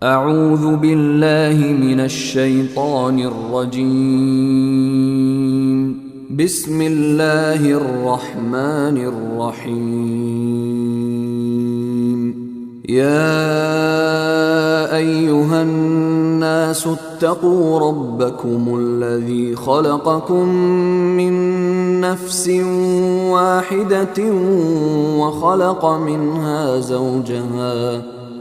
أعوذ بالله من الشيطان الرجيم. بسم الله الرحمن الرحيم. يا أيها الناس اتقوا ربكم الذي خلقكم من نفس واحدة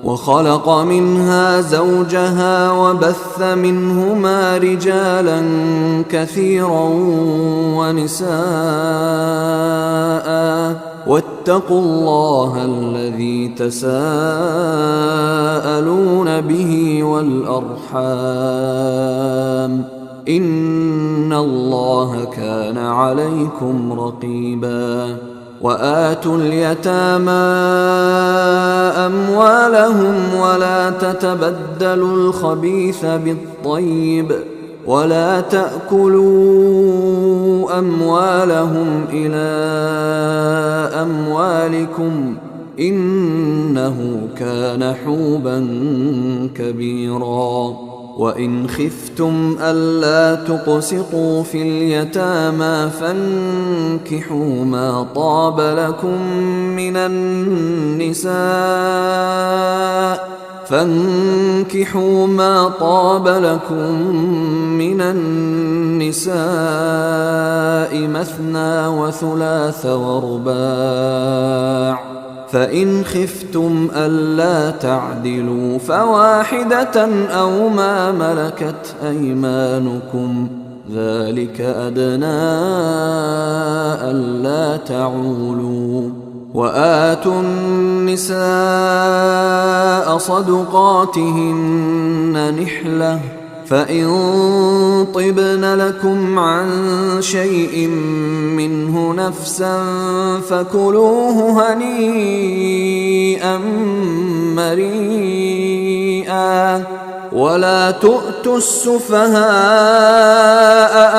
وخلق منها زوجها وبث منهما رجالا كثيرا ونساء، واتقوا الله الذي تساءلون به والأرحام، إن الله كان عليكم رقيبا. وآتوا اليتامى أموالهم ولا تتبدلوا الخبيث بالطيب، ولا تأكلوا أموالهم إلى أموالكم، إنه كان حوبا كبيرا. وإن خفتم ألا تقسطوا في اليتامى فانكحوا ما طاب لكم من النساء مثنى وثلاث ورباع، فإن خفتم ألا تعدلوا فواحدة أو ما ملكت أيمانكم، ذلك أدنى ألا تعولوا. وآتوا النساء صدقاتهن نحلة، فإن طبن لكم عن شيء منه نفسا فكلوه هنيئا مريئا. ولا تؤتوا السفهاء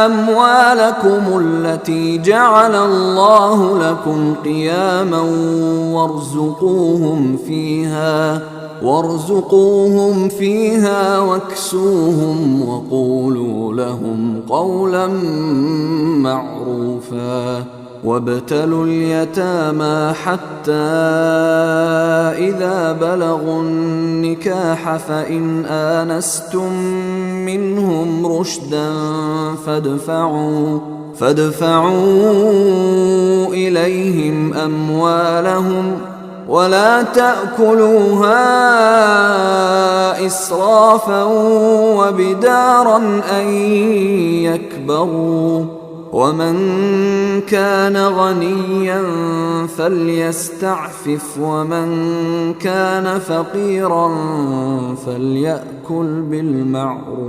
أموالكم التي جعل الله لكم قياما وارزقوهم فيها واكسوهم وقولوا لهم قولا معروفا. وابتلوا اليتامى حتى إذا بلغوا النكاح فإن آنستم منهم رشدا فادفعوا إليهم أموالهم، ولا تأكلوها إسرافا وبدارا أن يكبروا. ومن كان غنيا فليستعفف، ومن كان فقيرا فليأكل بالمعروف.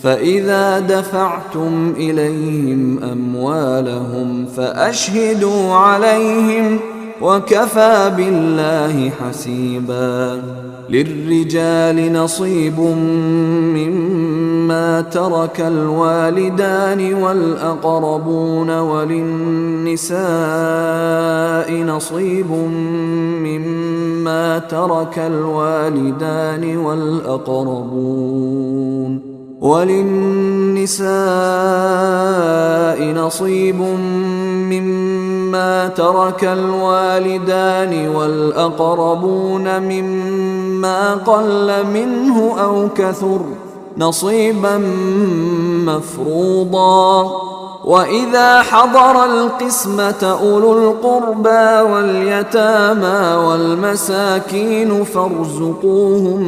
فإذا دفعتم إليهم أموالهم فأشهدوا عليهم، وكفى بالله حسيبا. للرجال نصيب مما ترك الوالدان والأقربون، وللنساء نصيب مما ترك الوالدان والأقربون مما قل منه أو كثر، نصيبا مفروضا. وإذا حضر القسمة أولو القربى واليتامى والمساكين فارزقوهم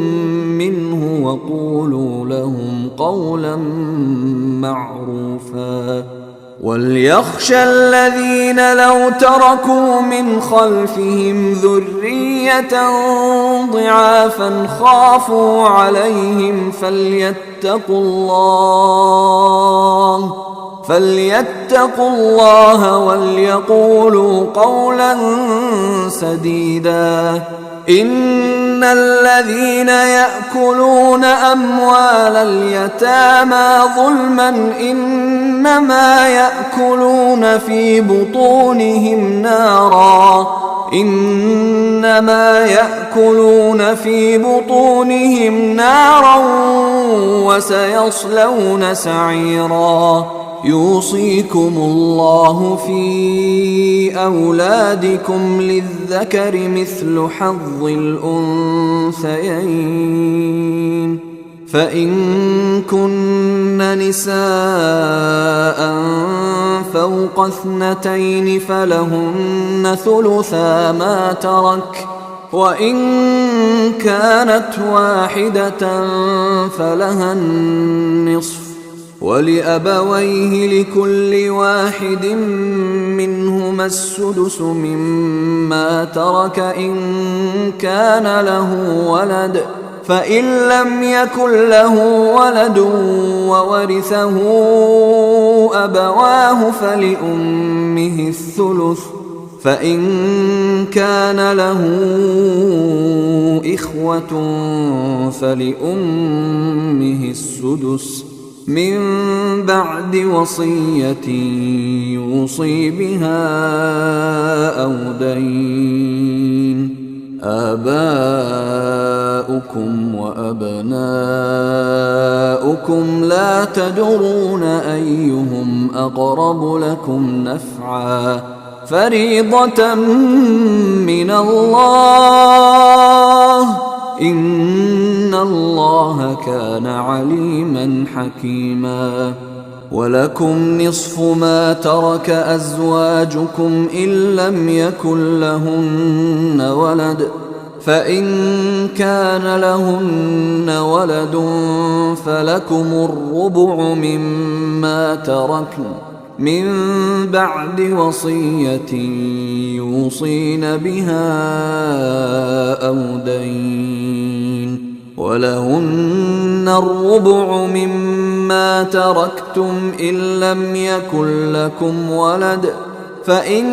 منه وقولوا لهم قولا معروفا. وليخشى الذين لو تركوا من خلفهم ذرية ضعافا خافوا عليهم فليتقوا الله وليقولوا قولا سديدا. إن الذين يأكلون أموال اليتامى ظلما إنما يأكلون في بطونهم نارا وسيصلون سعيرا يوصيكم الله في أولادكم للذكر مثل حظ الأنثيين فإن كن نساء فوق 2 فلهن ثلثا ما ترك وإن كانت واحدة فلها النصف ولأبويه لكل واحد منهما السدس مما ترك إن كان له ولد فإن لم يكن له ولد وورثه أبواه فلأمه الثلث فإن كان له إخوة فلأمه السدس من بعد وصية يوصي بها أو دين آباؤكم وأبناؤكم لا تدرون أيهم أقرب لكم نفعا فريضة من الله إن الله كان عليما حكيما ولكم نصف ما ترك أزواجكم إن لم يكن لهن ولد فإن كان لهن ولد فلكم الربع مما تركن من بعد وصية يوصين بها أو دين ولهن الربع مما تركتم إن لم يكن لكم ولد فإن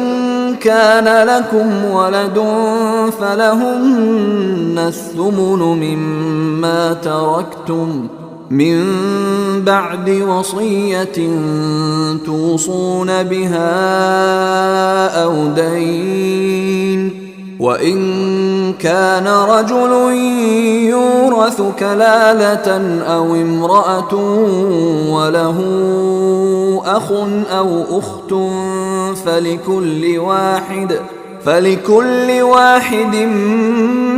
كان لكم ولد فلهن الثمن مما تركتم من بعد وصية توصون بها أو دين وإن كان رجل يورث كلالة أو امرأة وله أخ أو أخت فلكل واحد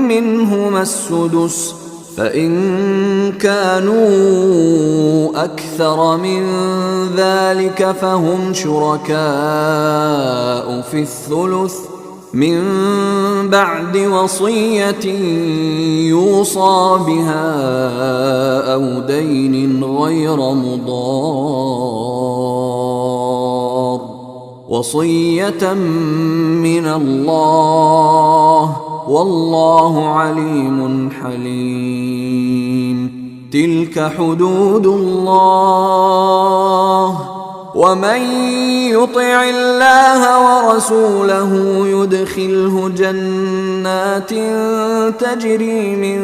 منهما السدس فإن كانوا أكثر من ذلك فهم شركاء في الثلث من بعد وصية يوصى بها أو دين غير مضار وصية من الله والله عليم حليم تلك حدود الله ومن يطع الله ورسوله يدخله جنات تجري من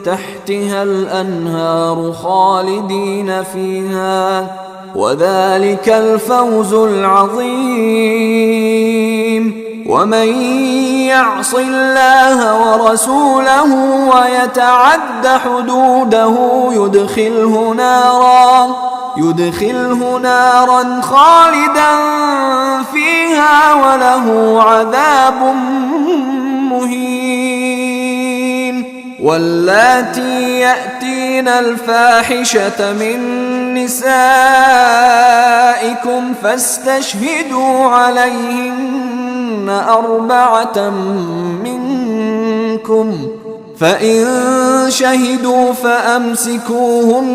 تحتها الأنهار خالدين فيها وذلك الفوز العظيم ومن يعص الله ورسوله ويتعد حدوده يدخله نارا خالدا فيها وله عذاب مهين واللاتي يأتين الفاحشة من نسائكم فاستشهدوا عليهن 4 منكم فإن شهدوا فأمسكوهن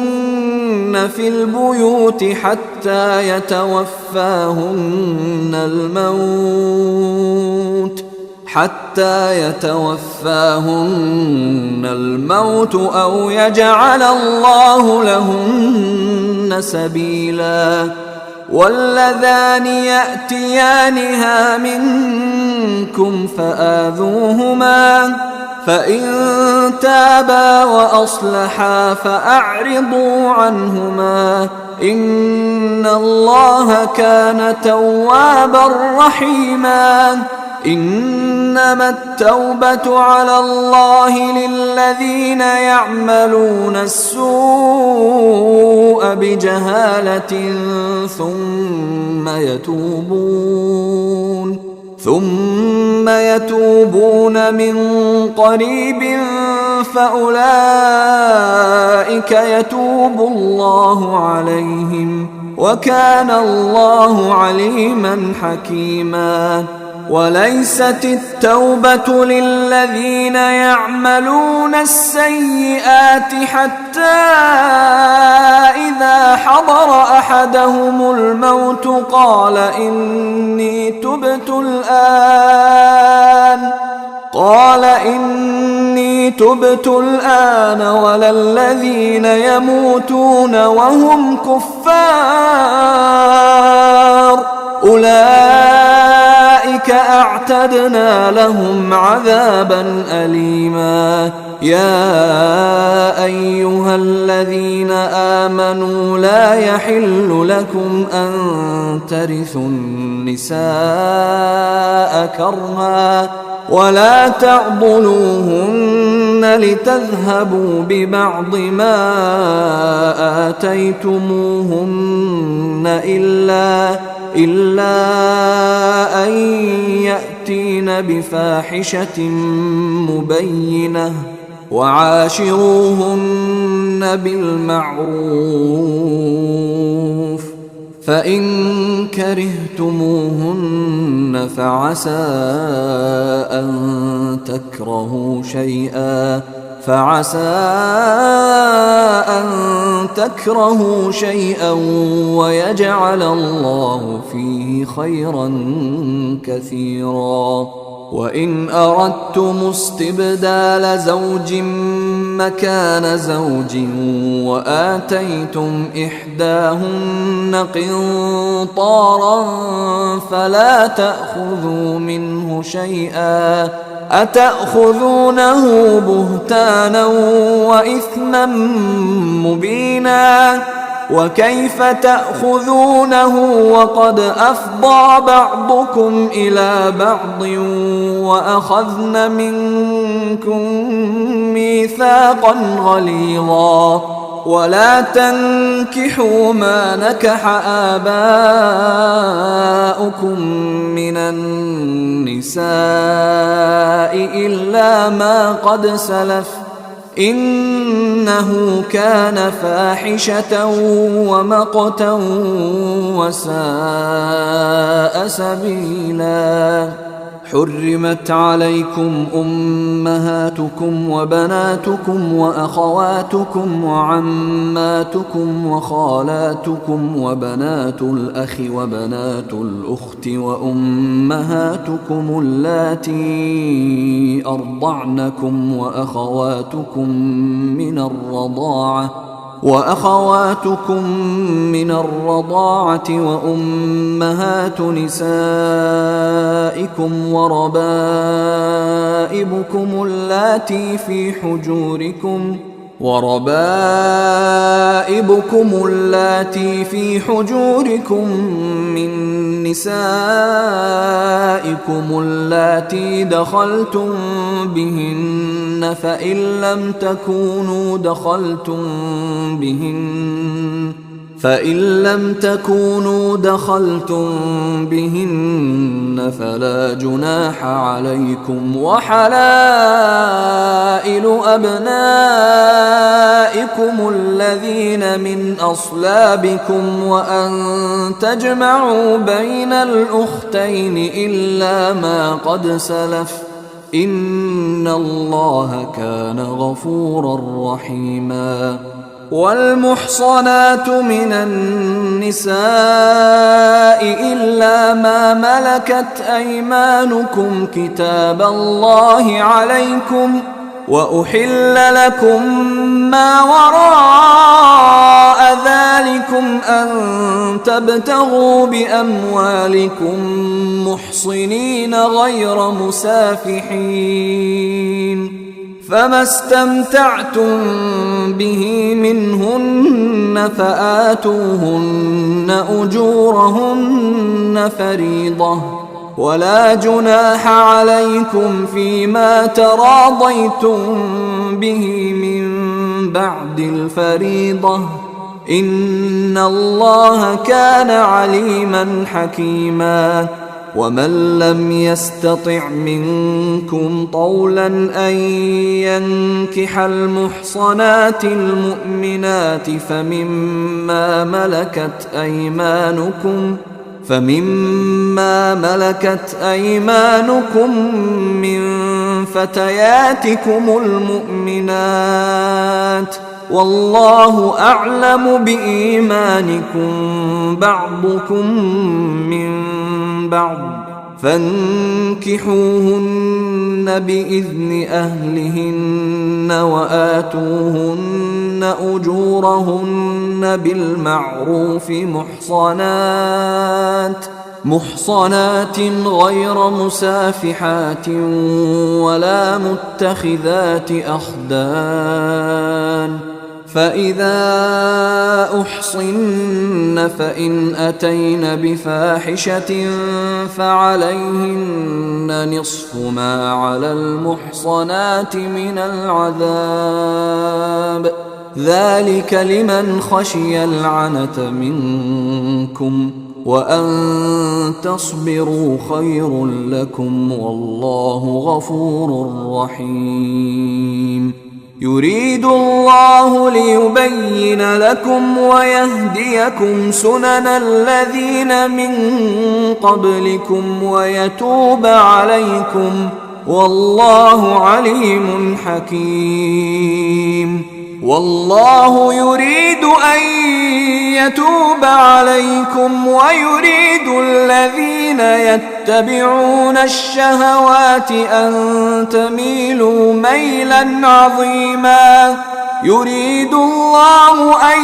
في البيوت حتى يتوفاهن الموت أو يجعل الله لهن سبيلا واللذان يأتيانها منكم فإن تابا وأصلحا فأعرضوا عنهما إن الله كان توابا رحيما. إنما التوبة على الله للذين يعملون السوء بجهالة ثم يتوبون من قريب فأولئك يتوب الله عليهم وكان الله عليما حكيما. وليست التوبة للذين يعملون السيئات حتى إذا حضر أحدهم الموت قال إني تبت الآن ولا الذين يموتون وهم كفار أولئك أعتدنا لهم عذابا أليما. يا أيها الذين آمنوا لا يحل لكم أن ترثوا النساء كرها ولا تعضلوهن لتذهبوا ببعض ما آتيتموهن إلا أن يأتين بفاحشة مبينة وعاشروهن بالمعروف فإن كرهتموهن فعسى أن تكرهوا شيئا ويجعل الله فيه خيرا كثيرا. وإن أردتم استبدال زوج مكان زوج وآتيتم إحداهن قنطارا فلا تأخذوا منه شيئا أتأخذونه بهتانا وإثما مبينا. وكيف تأخذونه وقد أفضى بعضكم إلى بعض وأخذن منكم ميثاقا غليظا. ولا تنكحوا ما نكح آباؤكم من النساء إلا ما قد سلف إنه كان فاحشة ومقتا وساء سبيلا. حرمت عليكم أمهاتكم وبناتكم وأخواتكم وعماتكم وخالاتكم وبنات الأخ وبنات الأخت وأمهاتكم اللاتي أرضعنكم وأخواتكم من الرضاعة وأمهات نسائكم وربائبكم اللاتي في حجوركم من نسائكم اللاتي دخلتم بهن فإن لم تكونوا دخلتم بهن فلا جناح عليكم. وحلائل أبنائكم الذين من أصلابكم وأن تجمعوا بين الأختين إلا ما قد سلف إن الله كان غفورا رحيما. والمحصنات من النساء إلا ما ملكت أيمانكم كتاب الله عليكم وأحل لكم ما وراء ذلكم أن تبتغوا بأموالكم محصنين غير مسافحين فما استمتعتم به منهن فآتوهن أجورهن فريضة، ولا جناح عليكم فيما تراضيتم به من بعد الفريضة، إن الله كان عليما حكيما. ومن لم يستطع منكم طولا أن ينكح المحصنات المؤمنات فمما ملكت أيمانكم من فتياتكم المؤمنات، والله أعلم بإيمانكم بعضكم من بعض، فانكحوهن بإذن أهلهن وآتوهن أجورهن بالمعروف محصنات غير مسافحات ولا متخذات أخدان، فإذا أحصن فإن أتين بفاحشة فعليهن نصف ما على المحصنات من العذاب، ذلك لمن خشي العنة منكم، وأن تصبروا خير لكم، والله غفور رحيم. يريد الله ليبين لكم ويهديكم سنن الذين من قبلكم ويتوب عليكم، والله عليم حكيم. والله يريد أن يتوب عليكم ويريد الذين يتبعون الشهوات أن تميلوا ميلا عظيما. يريد الله أن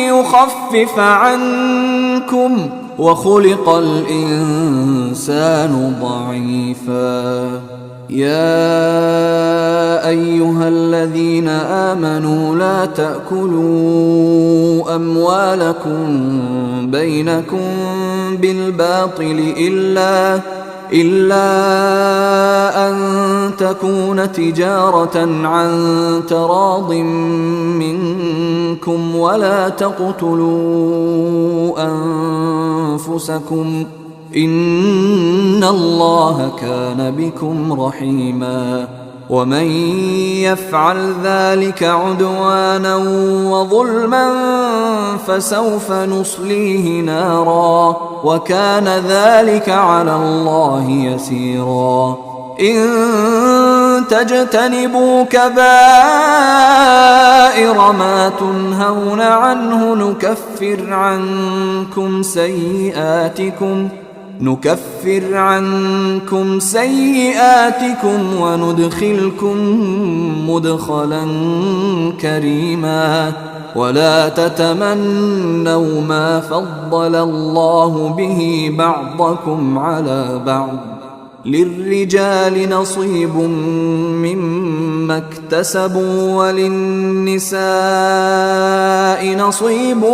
يخفف عنكم وخلق الإنسان ضعيفا. يا أيها الذين آمنوا لا تأكلوا أموالكم بينكم بالباطل إلا أن تكون تجارة عن تراض منكم، ولا تقتلوا أنفسكم، إن الله كان بكم رحيما. ومن يفعل ذلك عدوانا وظلما فسوف نصليه نارا، وكان ذلك على الله يسيرا. إن تجتنبوا كبائر ما تنهون عنه نكفر عنكم سيئاتكم وندخلكم مدخلا كريما. ولا تتمنوا ما فضل الله به بعضكم على بعض، للرجال نصيب مما اكتسبوا وللنساء نصيب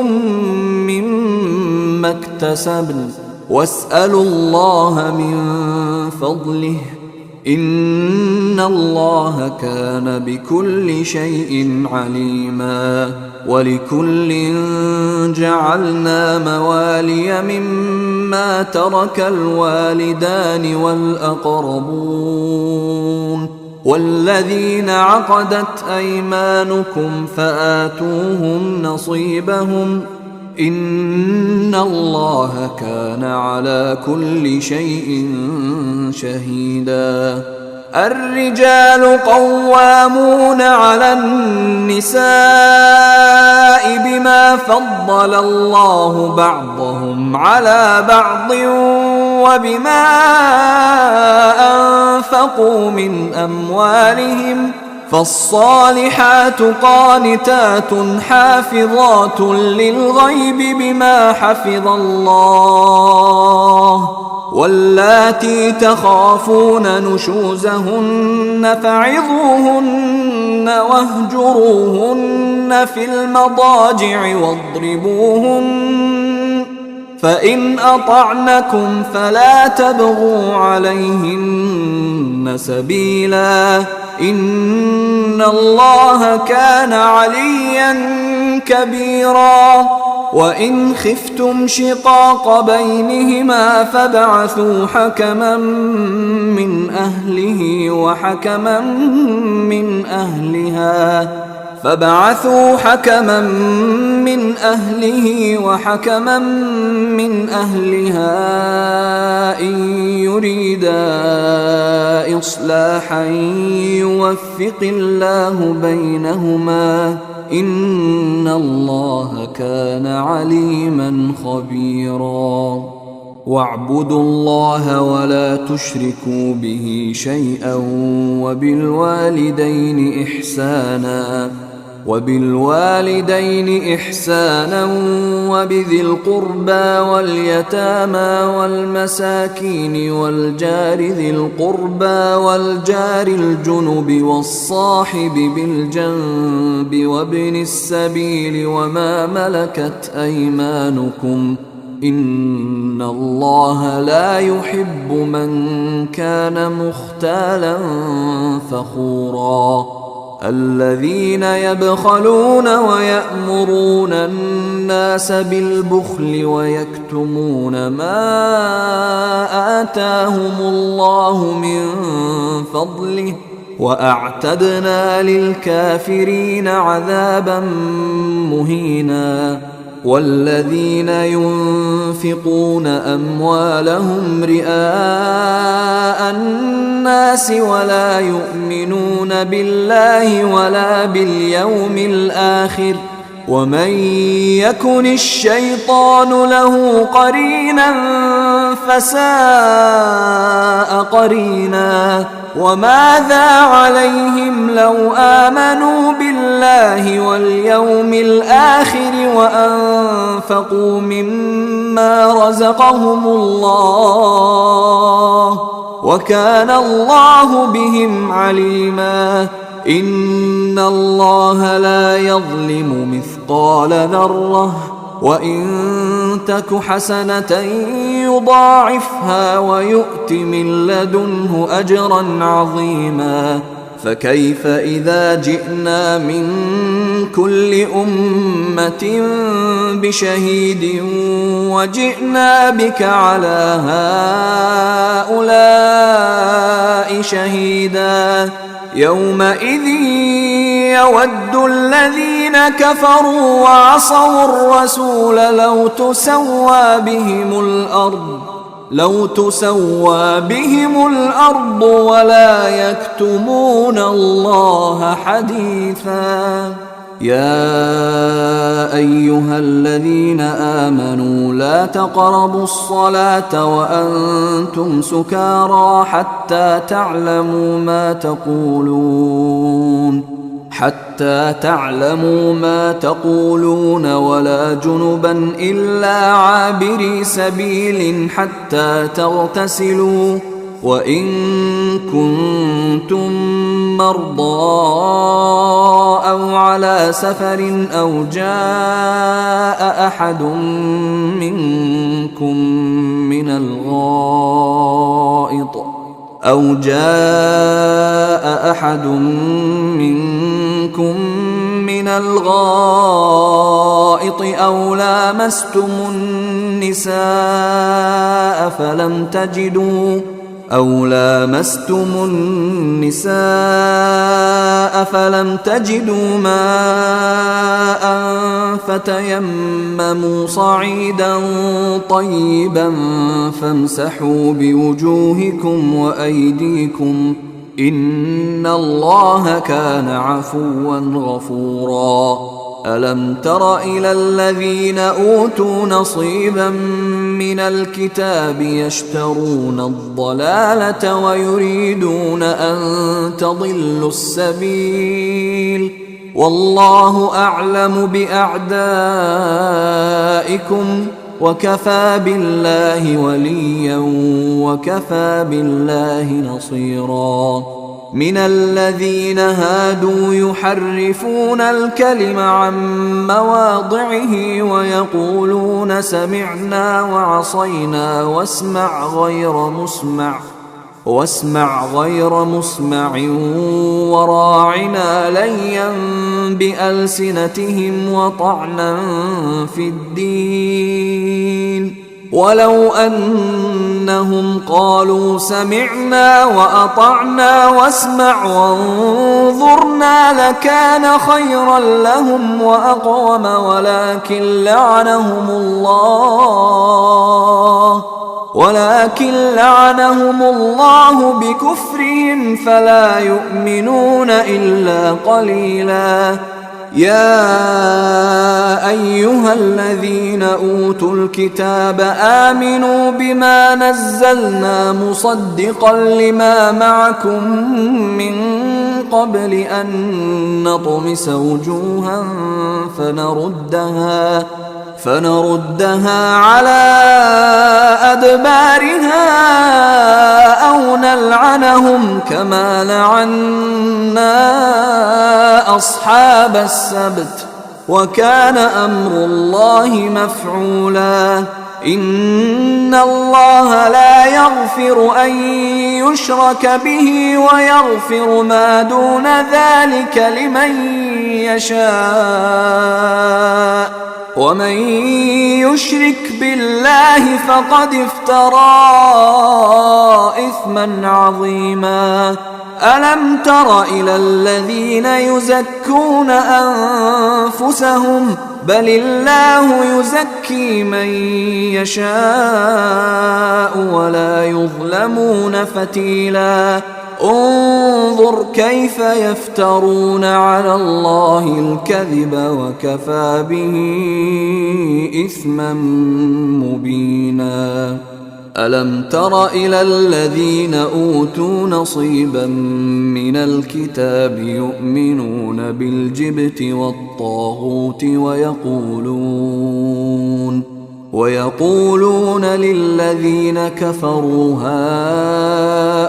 مما اكتسبن، واسألوا الله من فضله، إن الله كان بكل شيء عليما. ولكل جعلنا موالي مما ترك الوالدان والأقربون والذين عقدت أيمانكم فآتوهم نصيبهم، إن الله كان على كل شيء شهيدا. الرجال قوامون على النساء بما فضل الله بعضهم على بعض وبما أنفقوا من أموالهم، فالصالحات قانتات حافظات للغيب بما حفظ الله، واللاتي تخافون نشوزهن فعظوهن واهجروهن في المضاجع واضربوهن فإن أطعنكم فلا تبغوا عليهن سبيلا إن الله كان عليا كبيرا وإن خفتم شقاق بينهما فابعثوا حكما من أهله وحكما من أهلها إن يريدا إصلاحا يوفق الله بينهما إن الله كان عليما خبيرا واعبدوا الله ولا تشركوا به شيئا وبالوالدين إحسانا وبذي القربى واليتامى والمساكين والجار ذي القربى والجار الجنب والصاحب بالجنب وابن السبيل وما ملكت أيمانكم إن الله لا يحب من كان مختالا فخورا الذين يبخلون ويأمرون الناس بالبخل ويكتمون ما آتاهم الله من فضله وأعتدنا للكافرين عذابا مهينا والذين ينفقون أموالهم رئاء الناس ولا يؤمنون بالله ولا باليوم الآخر ومن يكن الشيطان له قرينا فساء قرينا وماذا عليهم لو آمنوا بالله واليوم الآخر وأنفقوا مما رزقهم الله وكان الله بهم عليما إن الله لا يظلم مثقال ذرة وإن تك حسنة يضاعفها ويؤت من لدنه أجرا عظيما فكيف إذا جئنا من كل أمة بشهيد وجئنا بك على هؤلاء شهيدا يومئذ يود الذين كفروا وعصوا الرسول لو تسوى بهم الأرض ولا يكتمون الله حديثا يا أيها الذين آمنوا لا تقربوا الصلاة وأنتم سكارى حتى تعلموا ما تقولون ولا جنبا إلا عابري سبيل حتى تغتسلوا وإن كنتم مرضى أو على سفر أو جاء أحد منكم من الغائط أو لامستم النساء فلم تجدوا ماء فتيمموا صعيدا طيبا فامسحوا بوجوهكم وأيديكم إن الله كان عفوا غفورا ألم تر إلى الذين أوتوا نصيبا من الكتاب يشترون الضلالة ويريدون أن تضلوا السبيل والله أعلم بأعدائكم وكفى بالله وليا وكفى بالله نصيرا. من الذين هادوا يحرفون الكلم عن مواضعه ويقولون سمعنا وعصينا واسمع غير مسمع وراعنا ليا بألسنتهم وطعنا في الدين. ولو أنهم قالوا سمعنا وأطعنا واسمع وانظرنا لكان خيرا لهم وأقوم ولكن لعنهم الله بكفرهم فلا يؤمنون إلا قليلا. يا أيها الذين أوتوا الكتاب آمنوا بما نزلنا مصدقا لما معكم من قبل أن نطمس وجوها فنردها على أدبارها أو نلعنهم كما لعنا أصحاب السبت وكان أمر الله مفعولا. إن الله لا يغفر أن يشرك به ويغفر ما دون ذلك لمن يشاء ومن يشرك بالله فقد افترى إثما عظيما. ألم تر إلى الذين يزكون أنفسهم بل الله يزكي من يشاء ولا يظلمون فتيلا. انظر كيف يفترون على الله الكذب وكفى به إثما مبينا. ألم تر إلى الذين أوتوا نصيبا من الكتاب يؤمنون بالجبت والطاغوت ويقولون للذين كفروا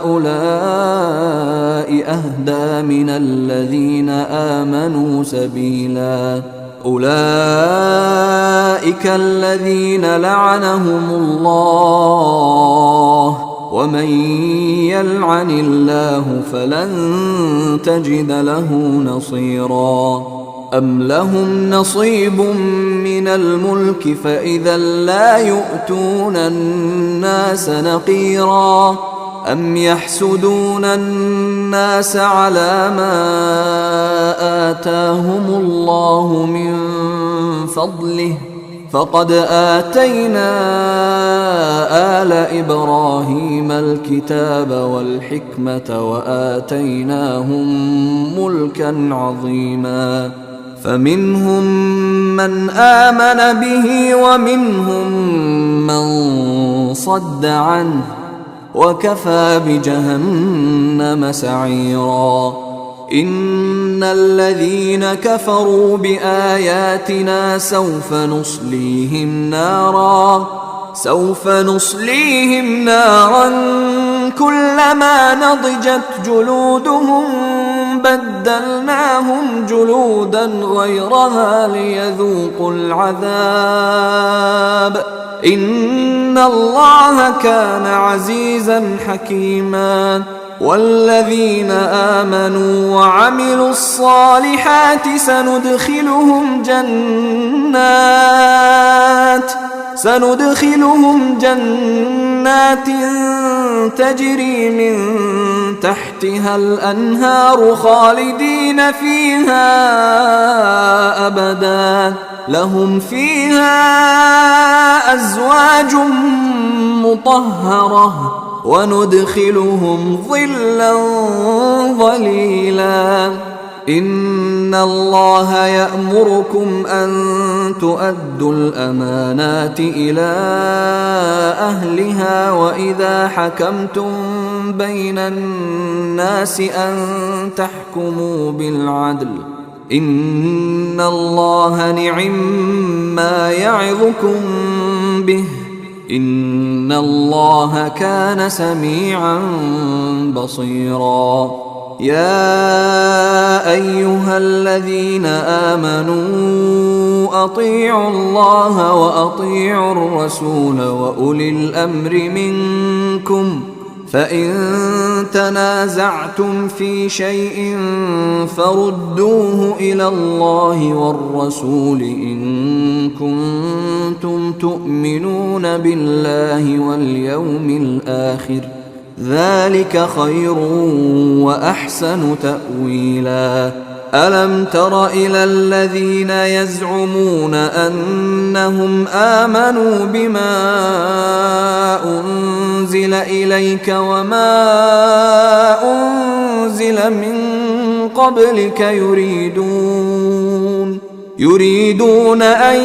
هؤلاء أهدى من الذين آمنوا سبيلا. أولئك الذين لعنهم الله ومن يلعن الله فلن تجد له نصيرا. أم لهم نصيب من الملك فإذا لا يؤتون الناس نقيرا. أم يحسدون الناس على ما آتاهم الله من فضله فقد آتينا آل إبراهيم الكتاب والحكمة وآتيناهم ملكا عظيما. فمنهم من آمن به ومنهم من صد عنه وكفى بجهنم سعيرا. إن الذين كفروا بآياتنا سوف نصليهم نارا كلما نضجت جلودهم بدلناهم جلودا غيرها ليذوقوا العذاب إن الله كان عزيزا حكيما. والذين آمنوا وعملوا الصالحات سندخلهم جنات تجري من تحتها الأنهار خالدين فيها أبدا لهم فيها أزواج مطهرة وندخلهم ظلا ظليلا. إن الله يأمركم أن تؤدوا الأمانات إلى أهلها وإذا حكمتم بين الناس أن تحكموا بالعدل إن الله نعم ما يعظكم به إن الله كان سميعا بصيرا. يا أيها الذين آمنوا أطيعوا الله وأطيعوا الرسول وأولي الأمر منكم فإن تنازعتم في شيء فردوه إلى الله والرسول إن كنتم تؤمنون بالله واليوم الآخر ذلك خير وأحسن تأويلا. ألم تر إلى الذين يزعمون أنهم آمنوا بما أنزل إليك وما أنزل من قبلك يريدون أن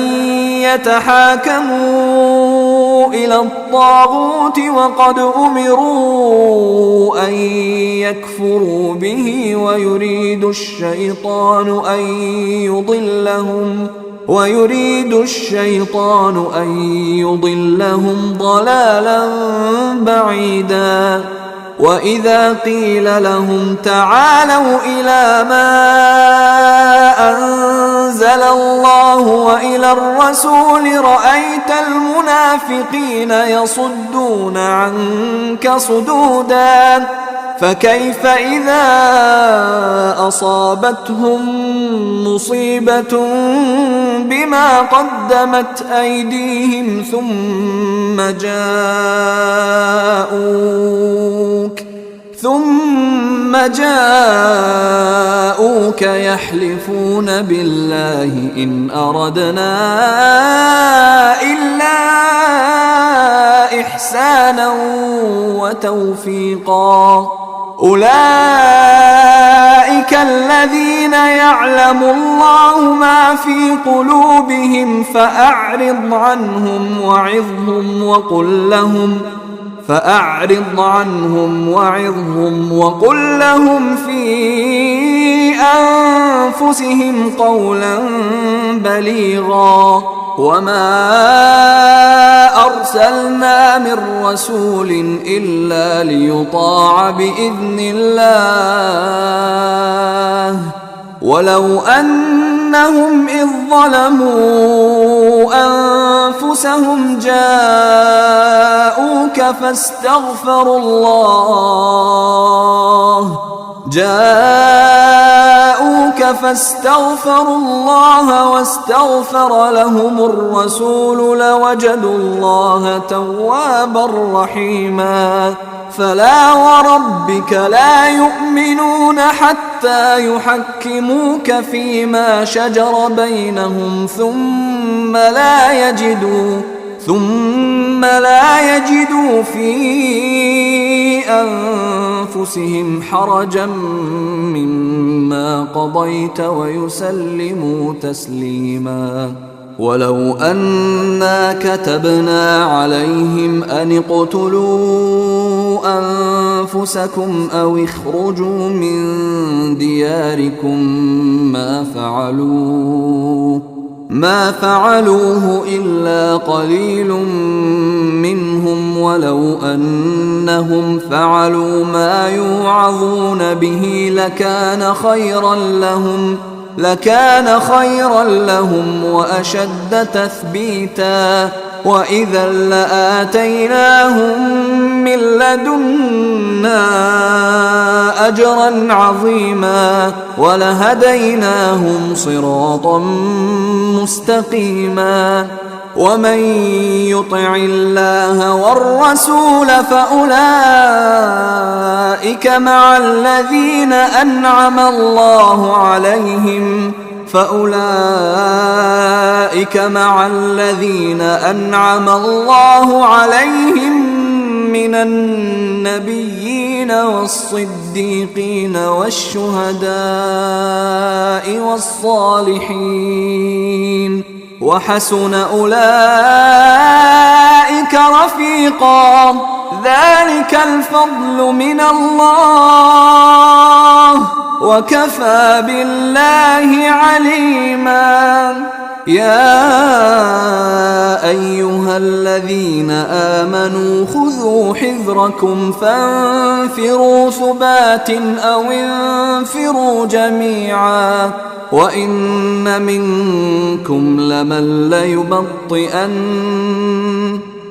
يتحاكموا إلى الطاغوت وقد أمروا أن يكفروا به ويريد الشيطان أن يضلهم ضلالا بعيدا. وإذا قيل لهم تعالوا إلى ما أنزل الله وإلى الرسول رأيت المنافقين يصدون عنك صدودا. فكيف إذا أصابتهم مصيبة بما قدمت أيديهم ثم جاءوك يحلفون بالله إن أردنا إلا إحسانا وتوفيقا. أولئك الذين يعلم الله ما في قلوبهم فأعرض عنهم وقل لهم في أنفسهم قولا بليغا. وما أرسلنا من رسول إلا ليطاع بإذن الله ولو أنهم إذ ظلموا أنفسهم جاءوك فاستغفروا الله واستغفر لهم الرسول لوجدوا الله توابا رحيما. فلا وربك لا يؤمنون حتى يحكموك فيما شجر بينهم ثم لا يجدوا في أنفسهم حرجا مما قضيت ويسلموا تسليما. ولو أنا كتبنا عليهم أن اقتلوا أنفسكم أو اخرجوا من دياركم ما فعلوه إلا قليل منهم ولو أنهم فعلوا ما يوعظون به لكان خيرا لهم وأشد تثبيتا. وإذا لآتيناهم من لدنا أجرا عظيما ولهديناهم صراطا مستقيما. ومن يطع الله والرسول فأولئك مع الذين أنعم الله عليهم من النبيين والصديقين والشهداء والصالحين وحسن أولئك رفيقا. ذلك الفضل من الله وكفى بالله عليما. يا أيها الذين آمنوا خذوا حذركم فانفروا ثبات أو انفروا جميعا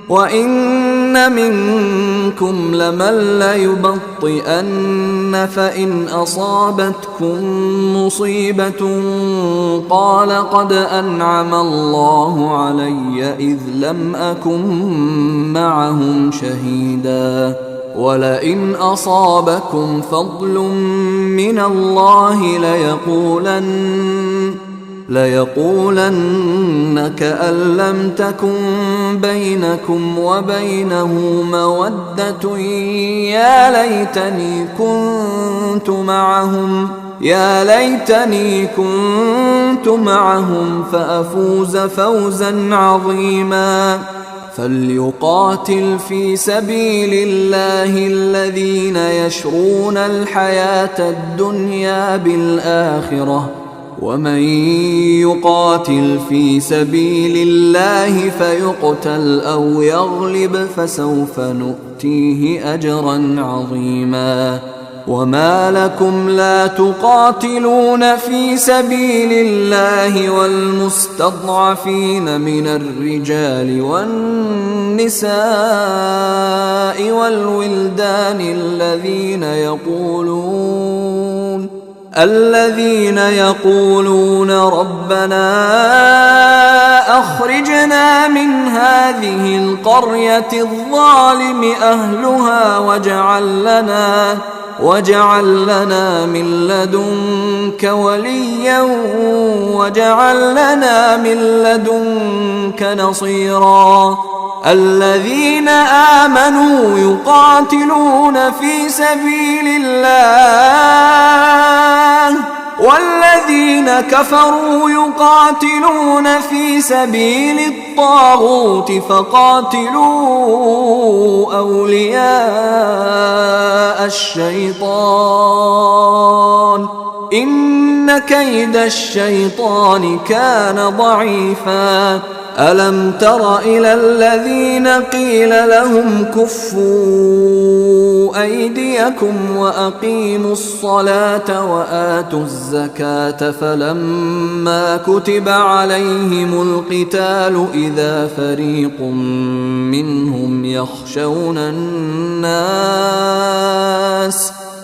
وإن منكم لمن ليبطئن فإن أصابتكم مصيبة قال قد أنعم الله علي إذ لم أكن معهم شهيدا ولئن أصابكم فضل من الله ليقولن كأن لم تكن بينكم وبينه مودة يا ليتني كنت معهم فأفوز فوزا عظيما فليقاتل في سبيل الله الذين يشرون الحياة الدنيا بالآخرة ومن يقاتل في سبيل الله فيقتل أو يغلب فسوف نؤتيه أجرا عظيما وما لكم لا تقاتلون في سبيل الله والمستضعفين من الرجال والنساء والولدان الذين يقولون ربنا أخرجنا من هذه القرية الظالم أهلها واجعل لنا من لدنك وليا واجعل لنا من لدنك نصيرا الذين آمنوا يقاتلون في سبيل الله والذين كفروا يقاتلون في سبيل الطاغوت فقاتلوا أولياء الشيطان إن كيد الشيطان كان ضعيفا ألم تر إلى الذين قيل لهم كفوا أيديكم وأقيموا الصلاة وآتوا الزكاة فلما كتب عليهم القتال إذا فريق منهم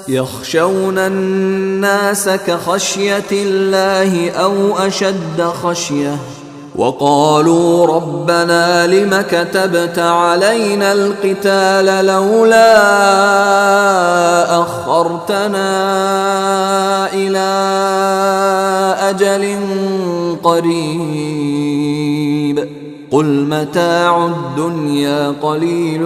يخشون الناس كخشية الله أو أشد خشية وقالوا ربنا لم كتبت علينا القتال لولا أخرتنا إلى أجل قريب قل متاع الدنيا قليل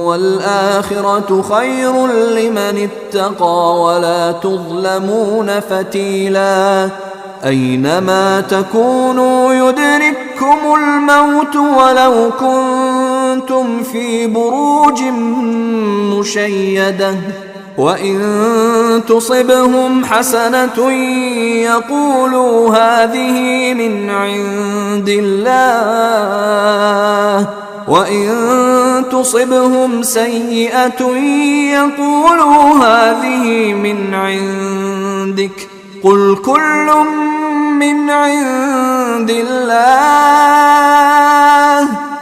والآخرة خير لمن اتقى ولا تظلمون فتيلا أينما تكونوا يدرككم الموت ولو كنتم في بروج مشيدة وإن تصبهم حسنة يقولوا هذه من عند الله وإن تصبهم سيئة يقولوا هذه من عندك قل كل من عند الله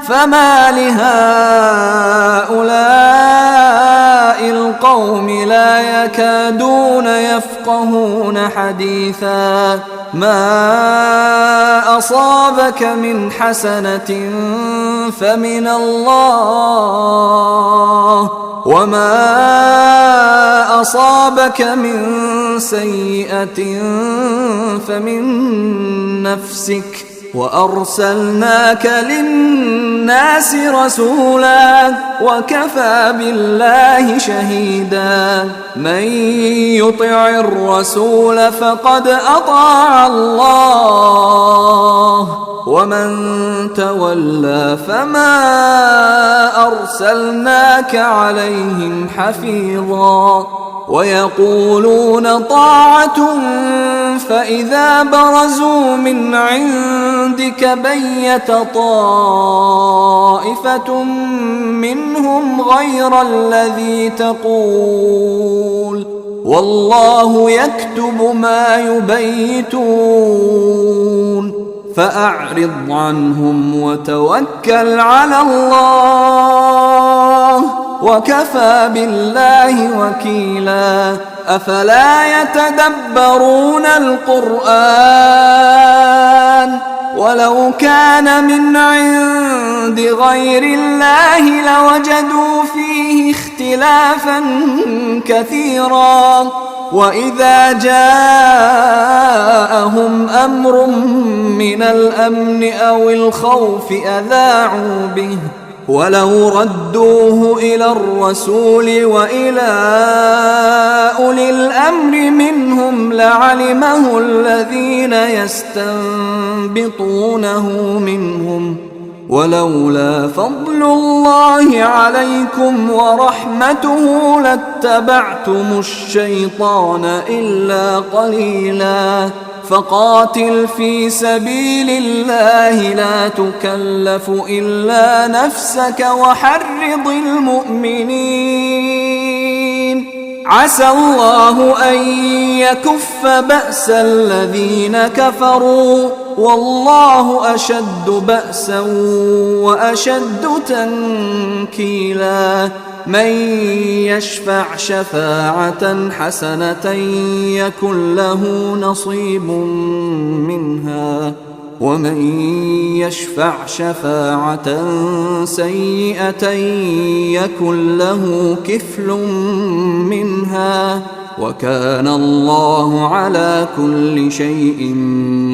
فما لهؤلاء القوم لا يكادون يفقهون حديثا ما أصابك من حسنة فمن الله وما أصابك من سيئة فمن نفسك وأرسلناك للناس رسولا وكفى بالله شهيدا من يطع الرسول فقد أطاع الله ومن تولى فما أرسلناك عليهم حفيظا ويقولون طاعة فإذا برزوا من عندك بيت طائفة منهم غير الذي تقول والله يكتب ما يبيتون فأعرض عنهم وتوكل على الله وكفى بالله وكيلا أفلا يتدبرون القرآن ولو كان من عند غير الله لوجدوا فيه اختلافا كثيرا وإذا جاءهم أمر من الأمن أو الخوف أذاعوا به ولو ردوه إلى الرسول وإلى أولي الأمر منهم لعلمه الذين يستنبطونه منهم ولولا فضل الله عليكم ورحمته لاتبعتم الشيطان إلا قليلا فقاتل في سبيل الله لا تكلف إلا نفسك وحرض المؤمنين عسى الله أن يكف بأس الذين كفروا والله أشد بأسا وأشد تنكيلا من يشفع شفاعة حسنة يكن له نصيب منها ومن يشفع شفاعة سيئة يكن له كفل منها وكان الله على كل شيء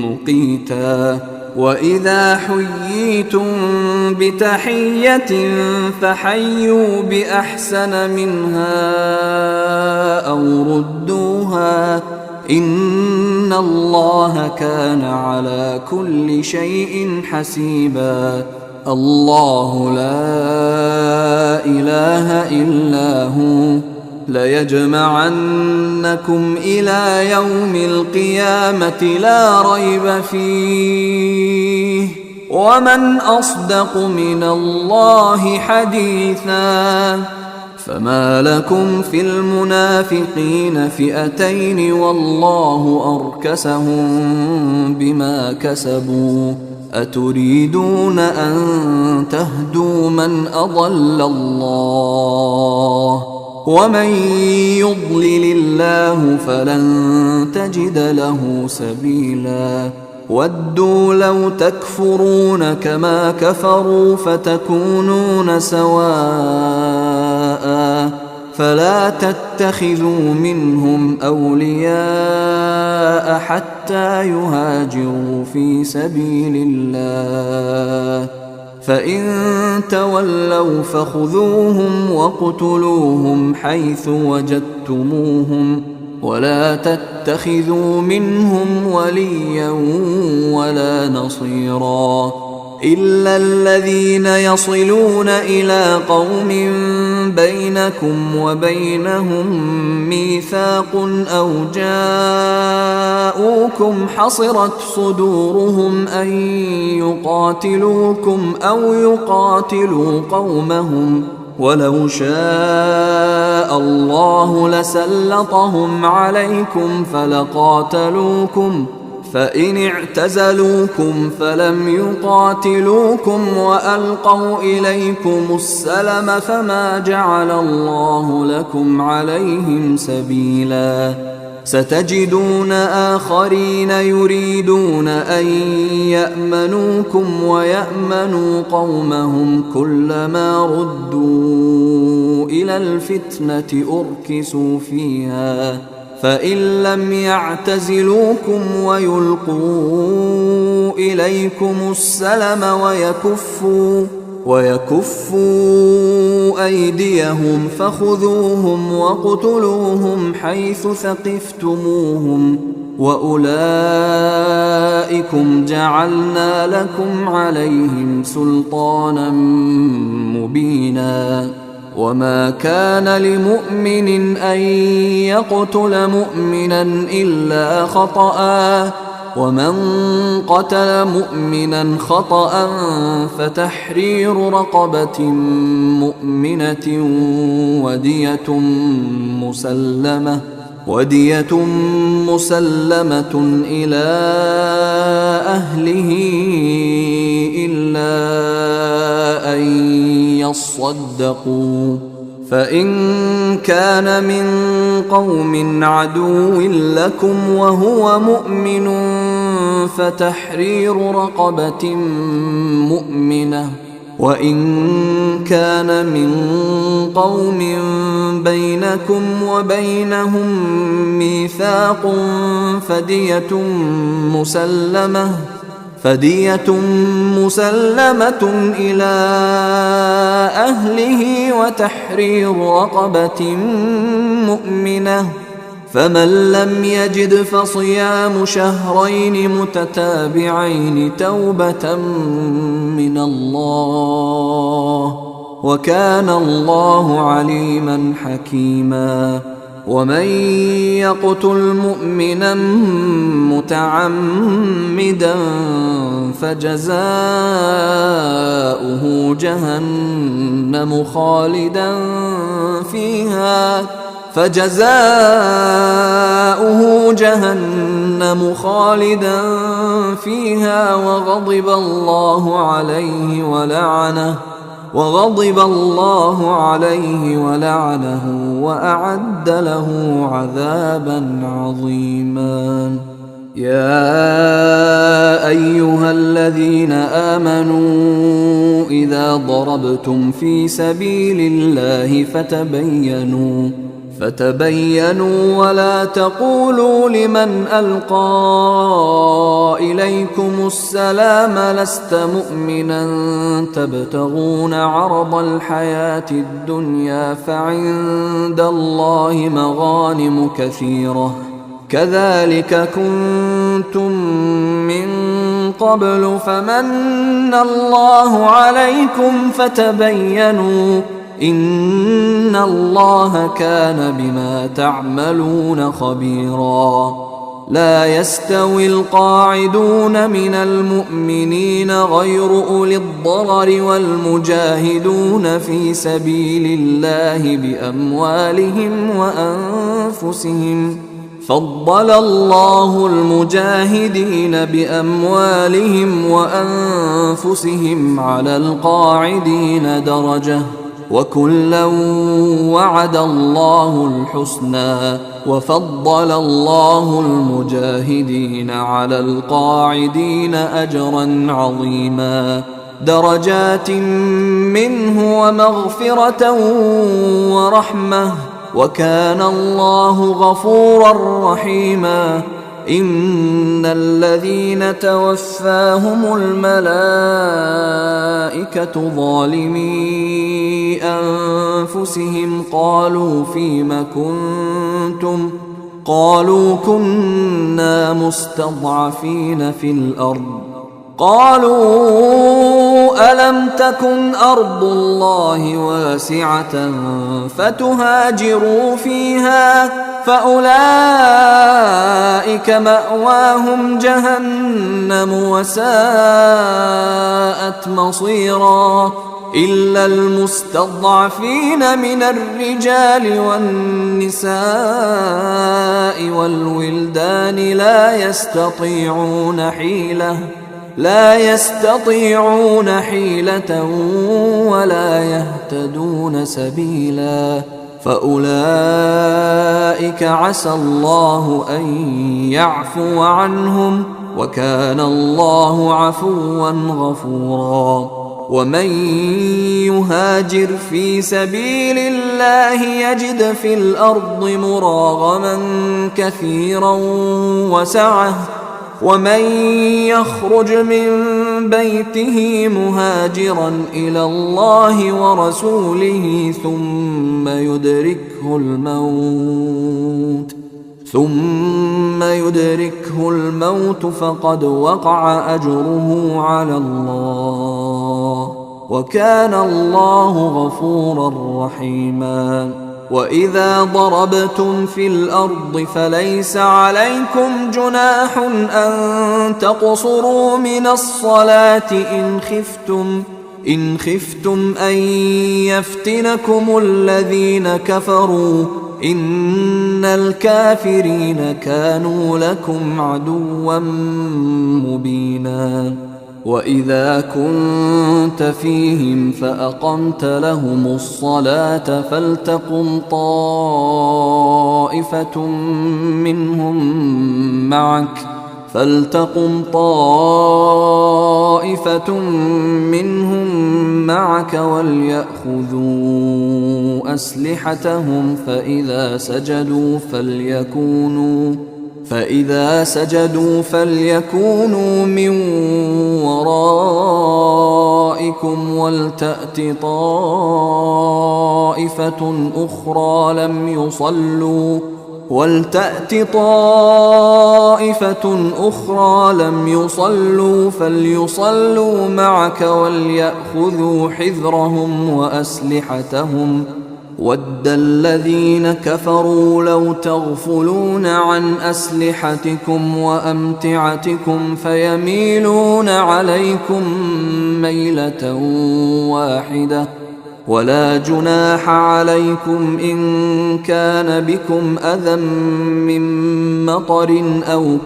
مقيتا وإذا حييتم بتحية فحيوا بأحسن منها أو ردوها إن الله كان على كل شيء حسيبا الله لا إله إلا هو ليجمعنكم إلى يوم القيامة لا ريب فيه ومن أصدق من الله حديثا فما لكم في المنافقين فئتين والله أركسهم بما كسبوا أتريدون أن تهدوا من أضل الله ومن يضلل الله فلن تجد له سبيلا ودوا لو تكفرون كما كفروا فتكونون سواء فلا تتخذوا منهم أولياء حتى يهاجروا في سبيل الله فإن تولوا فخذوهم وَاقْتُلُوهُمْ حيث وجدتموهم ولا تتخذوا منهم وليا ولا نصيرا إلا الذين يصلون إلى قوم بينكم وبينهم ميثاق أو جاءوكم حصرت صدورهم أن يقاتلوكم أو يقاتلوا قومهم ولو شاء الله لسلطهم عليكم فلقاتلوكم فإن اعتزلوكم فلم يقاتلوكم وألقوا إليكم السلم فما جعل الله لكم عليهم سبيلا ستجدون آخرين يريدون أن يأمنوكم ويأمنوا قومهم كلما ردوا إلى الفتنة أركسوا فيها فإن لم يعتزلوكم ويلقوا إليكم السلم ويكفوا أيديهم فخذوهم واقتلوهم حيث ثقفتموهم وأولئكم أولئكم جعلنا لكم عليهم سلطانا مبينا وما كان لمؤمن أن يقتل مؤمنا إلا خطأ ومن قتل مؤمنا خطأ فتحرير رقبة مؤمنة ودية مسلمة إلى أهله إلا أن يصدقوا فإن كان من قوم عدو لكم وهو مؤمن فتحرير رقبة مؤمنة وإن كان من قوم بينكم وبينهم ميثاق فدية مسلمة إلى أهله وتحرير رقبة مؤمنة فمن لم يجد فصيام شهرين متتابعين توبة من الله وكان الله عليما حكيما ومن يقتل مؤمنا متعمدا فجزاؤه جهنم خالدا فيها وغضب الله عليه ولعنه وأعد له عذابا عظيما يا أيها الذين آمنوا إذا ضربتم في سبيل الله فتبينوا ولا تقولوا لمن ألقى إليكم السلام لست مؤمنا تبتغون عرض الحياة الدنيا فعند الله مغانم كثيرة كذلك كنتم من قبل فمن الله عليكم فتبينوا إن الله كان بما تعملون خبيرا لا يستوي القاعدون من المؤمنين غير أولي الضرر والمجاهدون في سبيل الله بأموالهم وأنفسهم فضل الله المجاهدين بأموالهم وأنفسهم على القاعدين درجة وكلا وعد الله الحسنى وفضل الله المجاهدين على القاعدين أجرا عظيما درجات منه ومغفرة ورحمة وكان الله غفورا رحيما إن الذين توفاهم الملائكة ظالمي أنفسهم قالوا فيم كنتم قالوا كنا مستضعفين في الأرض قالوا ألم تكن أرض الله واسعة فتهاجروا فيها فأولئك مأواهم جهنم وساءت مصيرا إلا المستضعفين من الرجال والنساء والولدان لا يستطيعون حيلة ولا يهتدون سبيلا فأولئك عسى الله أن يعفو عنهم وكان الله عفوا غفورا ومن يهاجر في سبيل الله يجد في الأرض مراغما كثيرا وسعة ومن يخرج من بيته مهاجرا إلى الله ورسوله ثم يدركه الموت ثم يدركه الموت فقد وقع أجره على الله، وكان الله غفورا رحيما. وإذا ضربتم في الأرض فليس عليكم جناح أن تقصروا من الصلاة إن خفتم أن يفتنكم الذين كفروا، إن الكافرين كانوا لكم عدوا مبينا. وإذا كنت فيهم فأقمت لهم الصلاة فلتقم طائفة منهم معك وليأخذوا أسلحتهم، فإذا سجدوا فليكونوا من ورائكم ولتأت طائفة أخرى لم يصلوا فليصلوا معك وليأخذوا حذرهم وأسلحتهم. وَدَّ الَّذِينَ كَفَرُوا لَوْ تَغْفُلُونَ عَنْ أَسْلِحَتِكُمْ وَأَمْتِعَتِكُمْ فَيَمِيلُونَ عَلَيْكُمْ مَيْلَةً وَاحِدَةً. وَلَا جُنَاحَ عَلَيْكُمْ إِن كَانَ بِكُمْ أَذًى مِّن مَّطَرٍ أَوْ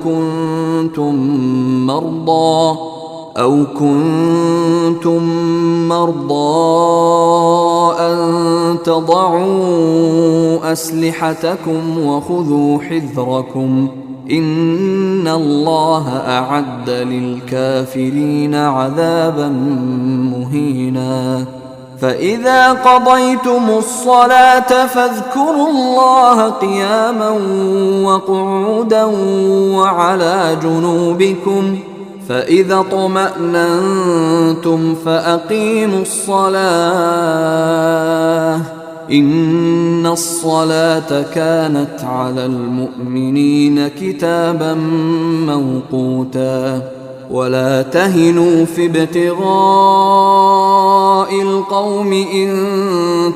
كُنتُم مَّرْضَىٰ أَن تَضَعُوا أَسْلِحَتَكُمْ وَخُذُوا حِذْرَكُمْ، إِنَّ اللَّهَ أَعَدَّ لِلْكَافِرِينَ عَذَابًا مُّهِينًا. فإذا قضيتم الصلاة فاذكروا الله قياما وقعودا وعلى جنوبكم، فإذا اطمأننتم فأقيموا الصلاة، إن الصلاة كانت على المؤمنين كتابا موقوتا. ولا تهنوا في ابتغاء القوم إن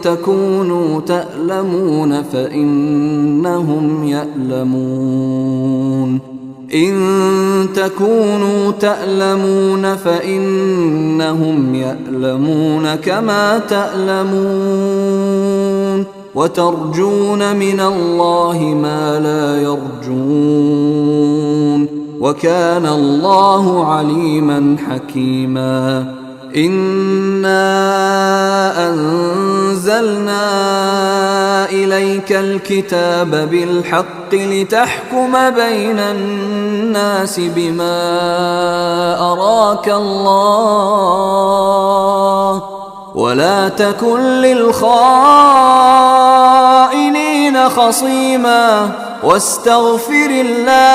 تكونوا تألمون فإنهم يألمون كما تألمون، وترجون من الله ما لا يرجون، وكان الله عليما حكيما. إنا أنزلنا إليك الكتاب بالحق لتحكم بين الناس بما أراك الله، ولا تكن للخائنين خصيما، واستغفر الله،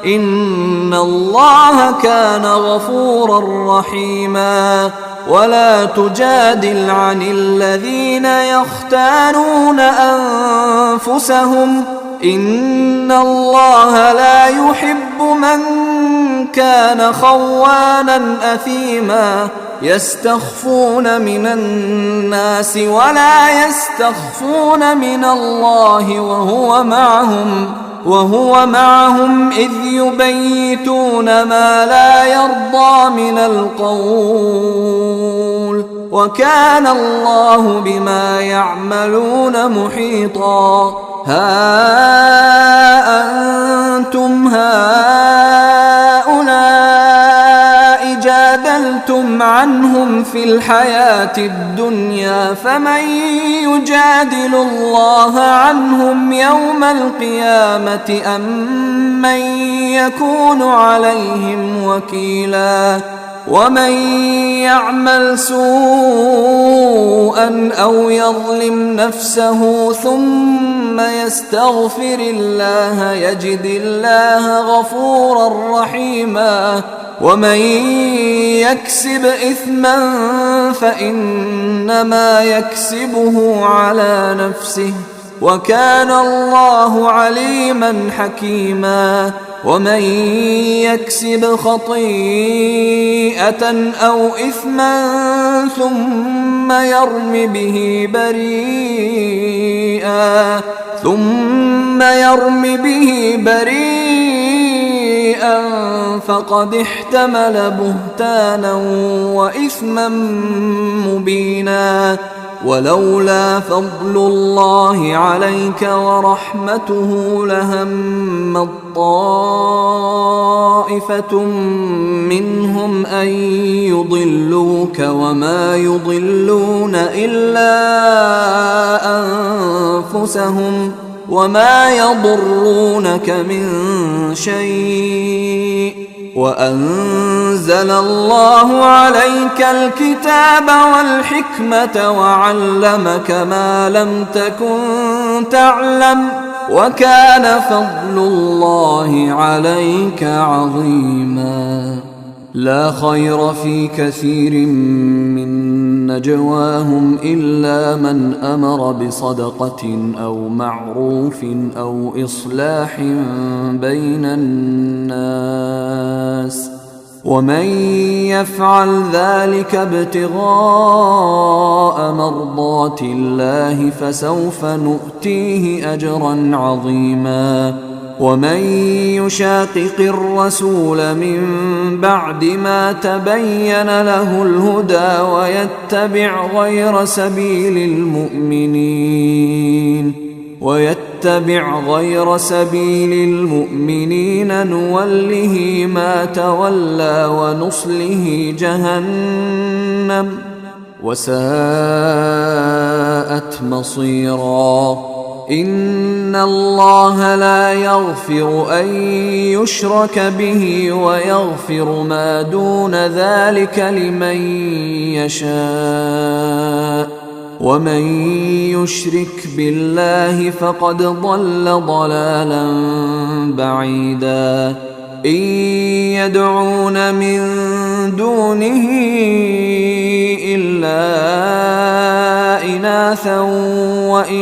إن الله كان غفورا رحيما. ولا تجادل عن الذين يختانون أنفسهم، إن الله لا يحب من كان خوانا أثيما، يستخفون من الناس ولا يستخفون من الله وهو معهم إذ يبيتون ما لا يرضى من القول، وكان الله بما يعملون محيطا. ها أنتم هؤلاء جادلتم عنهم في الحياة الدنيا، فمن يجادل الله عنهم يوم القيامة أم من يكون عليهم وكيلا؟ ومن يعمل سوءا أو يظلم نفسه ثم يستغفر الله يجد الله غفورا رحيما. ومن يكسب إثما فإنما يكسبه على نفسه، وكان الله عليما حكيما. ومن يكسب خطيئة أو إثما ثم يرم به بريئا فقد احتمل بهتانا وإثما مبينا. ولولا فضل الله عليك ورحمته لهمت طائفة منهم أن يضلوك وما يضلون إلا أنفسهم وما يضرونك من شيء. وأنزل الله عليك الكتاب والحكمة وعلمك ما لم تكن تعلم وكان فضل الله عليك عظيما. لا خير في كثير من نجواهم إلا من أمر بصدقة أو معروف أو إصلاح بين الناس ومن يفعل ذلك ابتغاء مرضات الله فسوف نؤتيه أجرا عظيما. ومن يشاقق الرسول من بعد ما تبين له الهدى ويتبع غير سبيل المؤمنين نوله ما تولى ونصله جهنم وساءت مصيرا. إن الله لا يغفر أن يشرك به ويغفر ما دون ذلك لمن يشاء ومن يشرك بالله فقد ضل ضلالا بعيدا. إن يدعون من دونه إلا إناثا وإن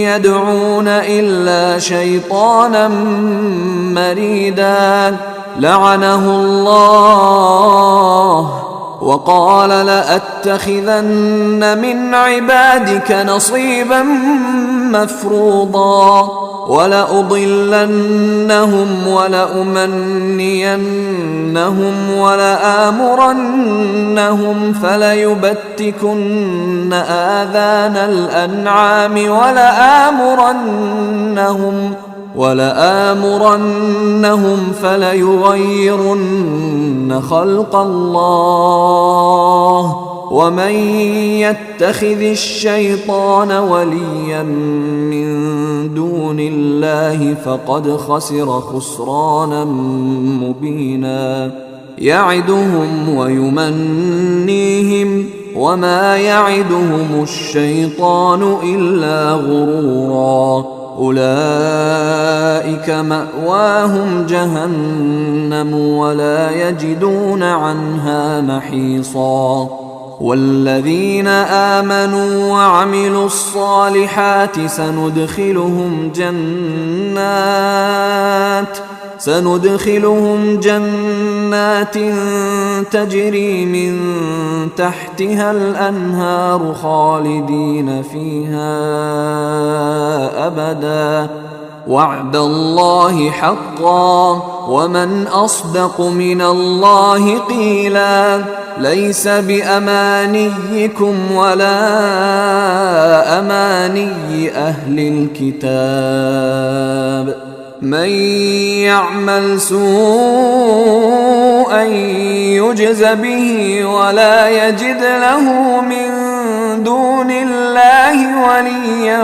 يدعون إلا شيطانا مريدا لعنه الله وقال لأتخذن من عبادك نصيبا مفروضا ولأضلنهم ولأمنينهم ولآمرنهم فليبتكن آذان الأنعام ولآمرنهم فليغيرن خلق الله. ومن يتخذ الشيطان وليا من دون الله فقد خسر خسرانا مبينا. يعدهم ويمنيهم وما يعدهم الشيطان إلا غرورا. أولئك مأواهم جهنم ولا يجدون عنها محيصا. والذين آمنوا وعملوا الصالحات سندخلهم جنات تجري من تحتها الأنهار خالدين فيها أبدا وعد الله حقا ومن أصدق من الله قيلا. ليس بأمانيكم ولا أماني أهل الكتاب. من يعمل سوءا يجز به ولا يجد له من دون الله وليا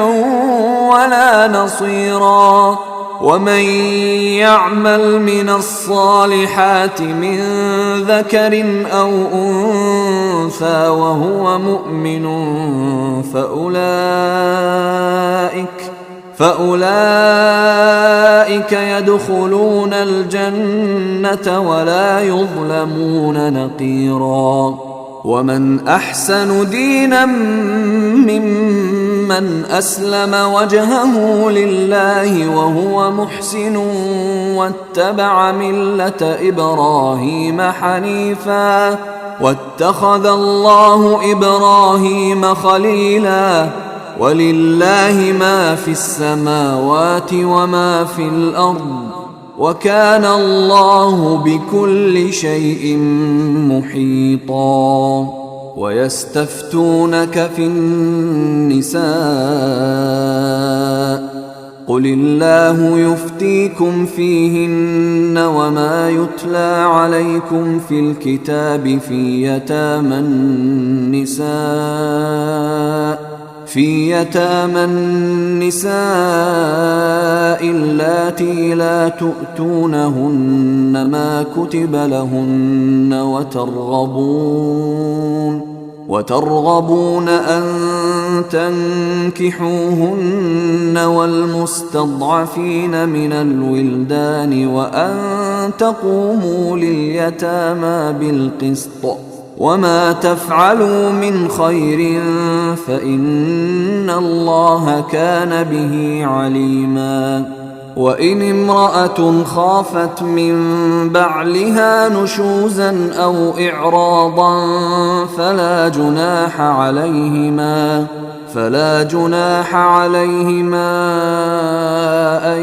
ولا نصيرا. ومن يعمل من الصالحات من ذكر أو أنثى وهو مؤمن فأولئك يدخلون الجنة ولا يظلمون نقيرا. ومن أحسن دينا ممن أسلم وجهه لله وهو محسن واتبع ملة إبراهيم حنيفا واتخذ الله إبراهيم خليلا ولله ما في السماوات وما في الأرض وكان الله بكل شيء محيطا ويستفتونك في النساء قل الله يفتيكم فيهن وما يتلى عليكم في الكتاب في يتامى النساء اللاتي لا تؤتونهن ما كتب لهن وترغبون أن تنكحوهن والمستضعفين من الولدان وأن تقوموا لليتامى بالقسط وما تفعلوا من خير فإن الله كان به عليما وإن امرأة خافت من بعلها نشوزا أو إعراضا فلا جناح عليهما أن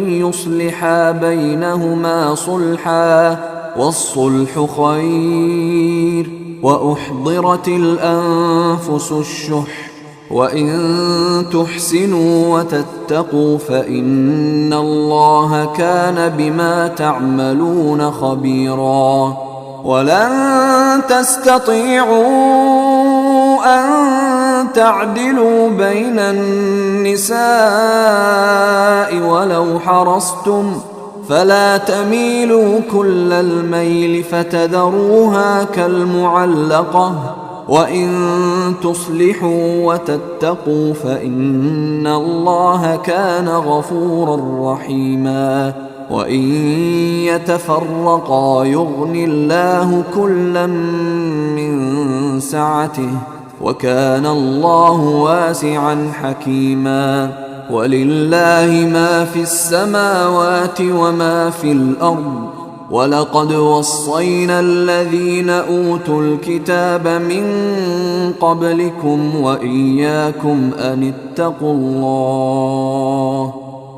يصلحا بينهما صلحا والصلح خير وأحضرت الأنفس الشح وإن تحسنوا وتتقوا فإن الله كان بما تعملون خبيرا ولن تستطيعوا أن تعدلوا بين النساء ولو حرصتم فلا تميلوا كل الميل فتذروها كالمعلقة وإن تصلحوا وتتقوا فإن الله كان غفورا رحيما وإن يتفرقا يغن الله كلا من سعته وكان الله واسعا حكيما ولله ما في السماوات وما في الأرض ولقد وصينا الذين أوتوا الكتاب من قبلكم وإياكم أن اتقوا الله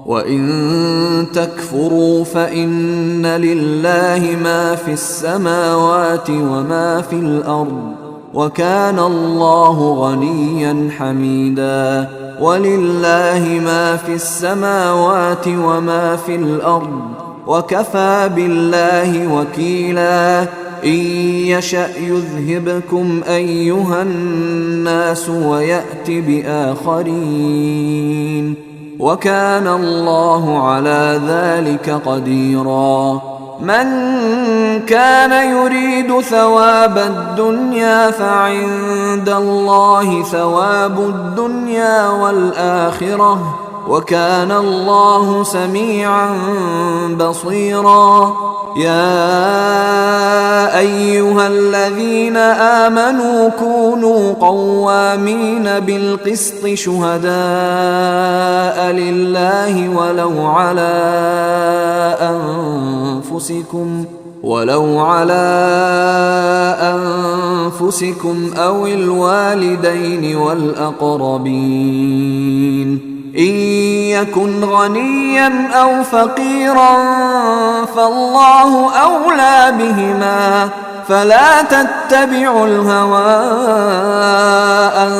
وإن تكفروا فإن لله ما في السماوات وما في الأرض وكان الله غنيا حميدا ولله ما في السماوات وما في الأرض وكفى بالله وكيلا إن يشأ يذهبكم أيها الناس ويأت بآخرين وكان الله على ذلك قديرا من كان يريد ثواب الدنيا فعند الله ثواب الدنيا والآخرة وكان الله سميعا بصيرا يا أيها الذين آمنوا كونوا قوامين بالقسط شهداء لله ولو على أنفسكم أو الوالدين والأقربين إن يكن غنيا أو فقيرا فالله أولى بهما فلا تتبعوا الهوى أن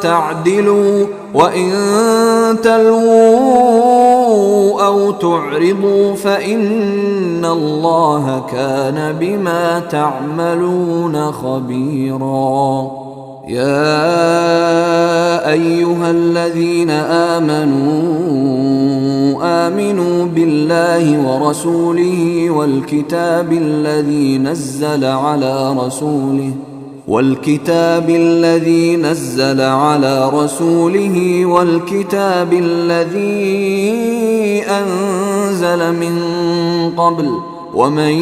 تعدلوا وإن تلووا أو تعرضوا فإن الله كان بما تعملون خبيرا يا أيها الذين آمنوا بالله ورسوله والكتاب الذي نزل على رسوله والكتاب الذي أنزل من قبل ومن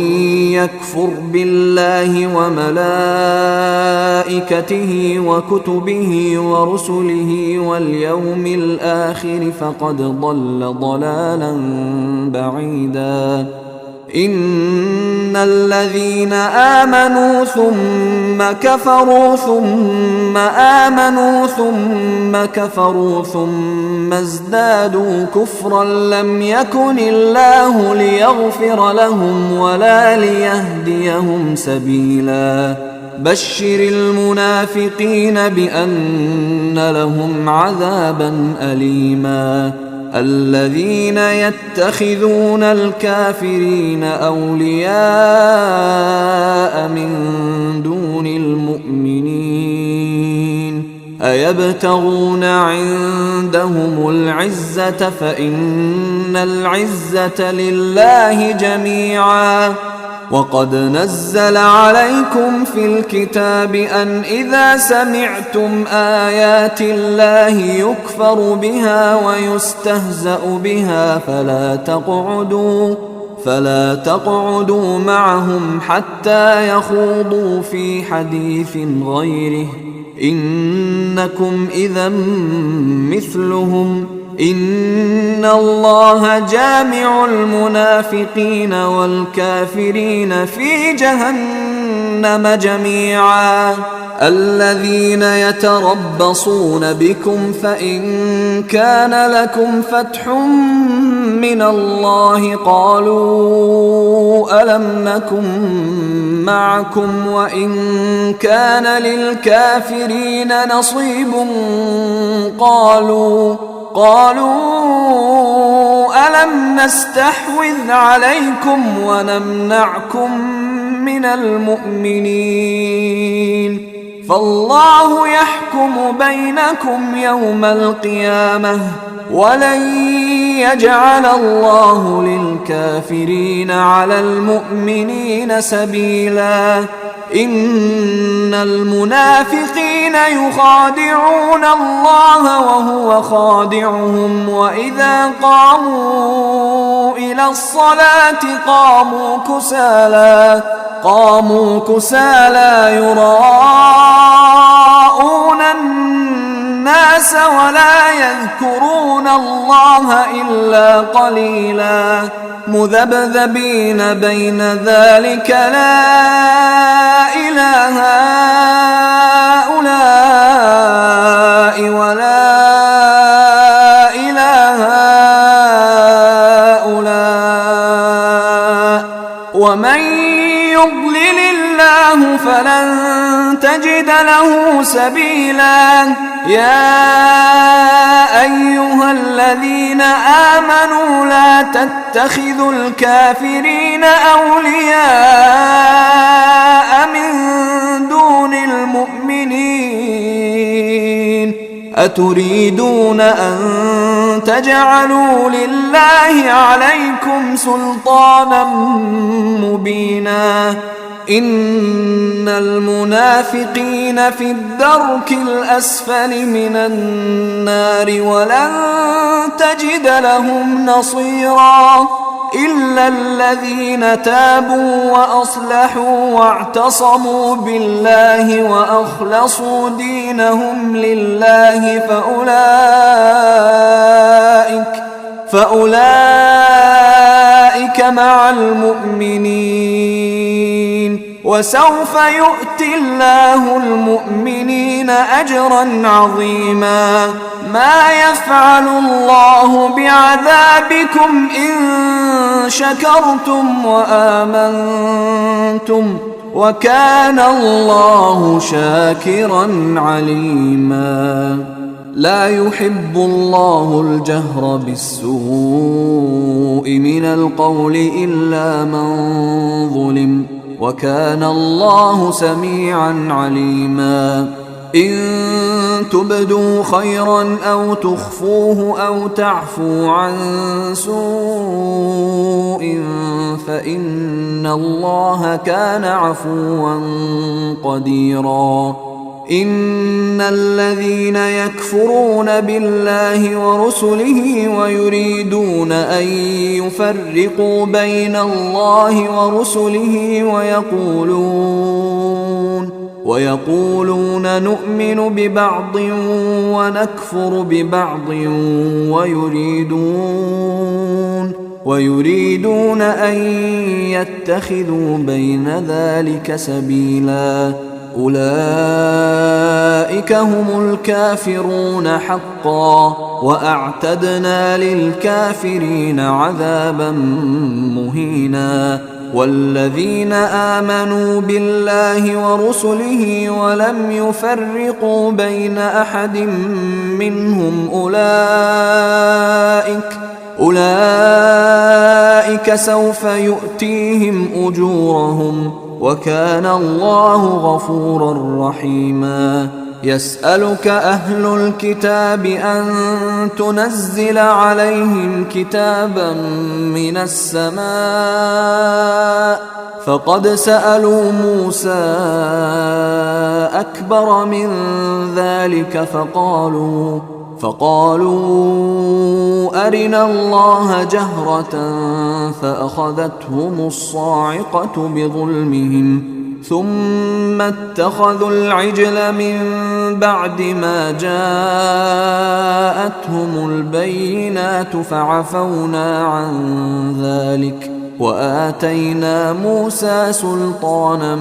يكفر بالله وملائكته وكتبه ورسله واليوم الآخر فقد ضل ضلالا بعيدا. إن الذين آمنوا ثم كفروا ثم آمنوا ثم كفروا ثم ازدادوا كفرا لم يكن الله ليغفر لهم ولا ليهديهم سبيلا. بشر المنافقين بأن لهم عذابا أليما. الذين يتخذون الكافرين أولياء من دون المؤمنين أيبتغون عندهم العزة فإن العزة لله جميعا. وقد نزل عليكم في الكتاب أن إذا سمعتم آيات الله يكفر بها ويستهزأ بها فلا تقعدوا معهم حتى يخوضوا في حديث غيره إنكم إذا مثلهم. إن الله جامع المنافقين والكافرين في جهنم جميعا. الذين يتربصون بكم فإن كان لكم فتح من الله قالوا ألم نكن معكم وإن كان للكافرين نصيب قالوا ألم نستحوذ عليكم ونمنعكم من المؤمنين فالله يحكم بينكم يوم القيامة ولن يجعل الله للكافرين على المؤمنين سبيلا. إن المنافقين يخادعون الله وهو خادعهم وإذا قاموا إلى الصلاة قاموا كسالى يراءون الناس ولا يذكرون الله إلا قليلا. مذبذبين بين ذلك لا إله هؤلاء ولا إله هؤلاء ومن يضلل الله فلن تجد له سبيلا. يا أيها الذين آمنوا لا تتخذوا الكافرين أولياء من دون المؤمنين أتريدون أن تجعلوا لله عليكم سلطانا مبينا. إن المنافقين في الدرك الأسفل من النار ولن تجد لهم نصيرا إلا الذين تابوا وأصلحوا واعتصموا بالله وأخلصوا دينهم لله فأولئك مع المؤمنين وسوف يؤتي الله المؤمنين أجرا عظيما. ما يفعل الله بعذابكم إن شكرتم وآمنتم وكان الله شاكرا عليما. لا يحب الله الجهر بالسوء من القول إلا من ظلم وكان الله سميعا عليما. إن تبدوا خيرا أو تخفوه أو تعفوا عن سوء فإن الله كان عفوا قديرا. إن الذين يكفرون بالله ورسله ويريدون أن يفرقوا بين الله ورسله ويقولون نؤمن ببعض ونكفر ببعض ويريدون أن يتخذوا بين ذلك سبيلا أولئك هم الكافرون حقا وأعتدنا للكافرين عذابا مهينا والذين آمنوا بالله ورسله ولم يفرقوا بين أحد منهم أولئك سوف يؤتيهم أجورهم وكان الله غفورا رحيما يسألك أهل الكتاب أن تنزل عليهم كتابا من السماء فقد سألوا موسى أكبر من ذلك فقالوا أرنا الله جهرة فأخذتهم الصاعقة بظلمهم ثم اتخذوا العجل من بعد ما جاءتهم البينات فعفونا عن ذلك وآتينا موسى سلطانا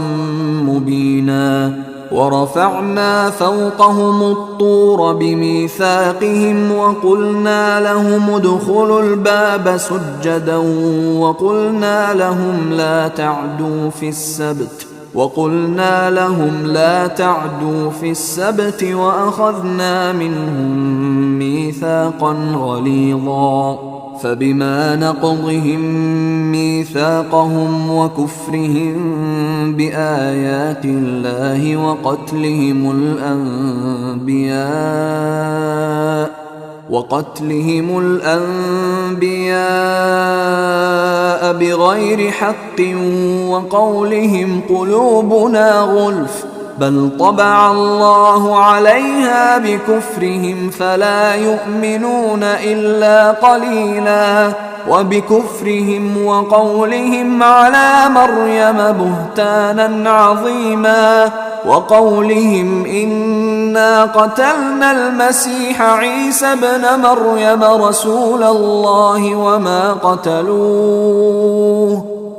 مبينا ورفعنا فوقهم الطور بميثاقهم وقلنا لهم ادخلوا الباب سجدا وقلنا لهم لا تعدوا في السبت وأخذنا منهم ميثاقا غليظا فبما نقضهم ميثاقهم وكفرهم بآيات الله وقتلهم الأنبياء بغير حق وقولهم قلوبنا غلف بل طبع الله عليها بكفرهم فلا يؤمنون إلا قليلا وبكفرهم وقولهم على مريم بهتانا عظيما وقولهم إنا قتلنا المسيح عيسى ابن مريم رسول الله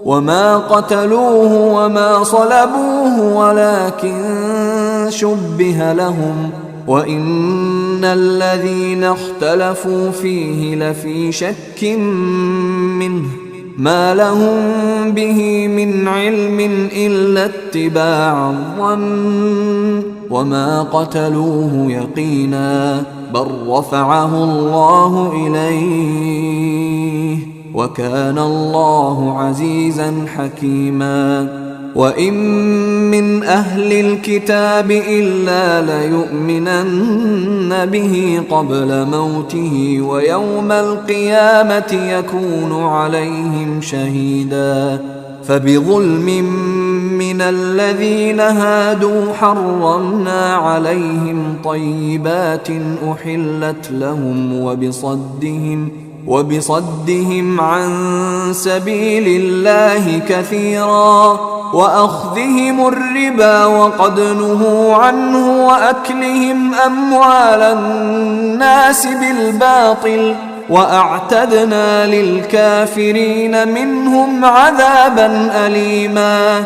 وما قتلوه وما صلبوه ولكن شبه لهم وإن الذين اختلفوا فيه لفي شك منه ما لهم به من علم إلا اتباع الظن وما قتلوه يقينا بل رفعه الله إليه وكان الله عزيزا حكيما وإن من أهل الكتاب إلا ليؤمنن به قبل موته ويوم القيامة يكون عليهم شهيدا فبظلم من الذين هادوا حرمنا عليهم طيبات أحلت لهم وبصدهم عن سبيل الله كثيرا وأخذهم الربا وقد نهوا عنه وأكلهم أموال الناس بالباطل وأعتدنا للكافرين منهم عذابا أليما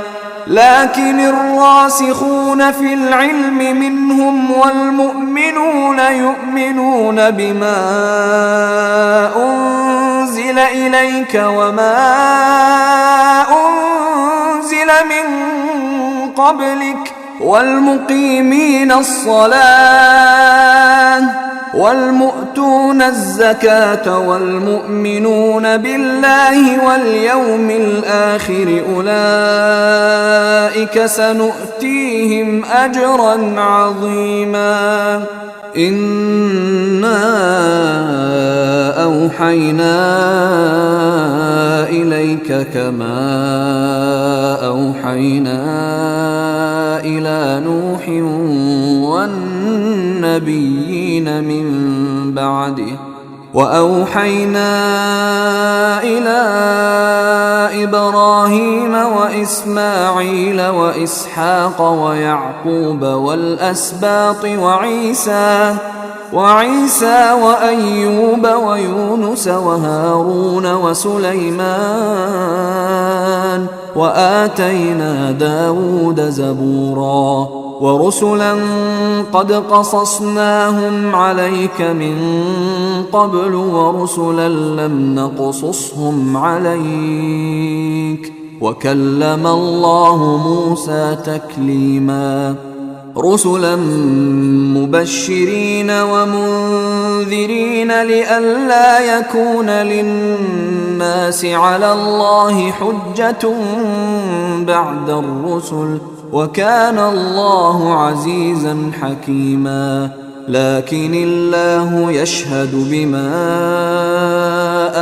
لكن الراسخون في العلم منهم والمؤمنون يؤمنون بما أنزل إليك وما أنزل من قبلك والمقيمين الصلاة والمؤتون الزكاة والمؤمنون بالله واليوم الآخر أولئك سنؤتيهم أجرا عظيما إنا أوحينا إليك كما أوحينا إلى نوح النبيين من بعده. وأوحينا إلى إبراهيم وإسماعيل وإسحاق ويعقوب والأسباط وعيسى وأيوب ويونس وهارون وسليمان وآتينا داود زبورا ورسلا قد قصصناهم عليك من قبل ورسلا لم نقصصهم عليك وكلم الله موسى تكليما رسلا مبشرين ومنذرين لئلا يكون للناس على الله حجة بعد الرسل وكان الله عزيزا حكيما. لكن الله يشهد بما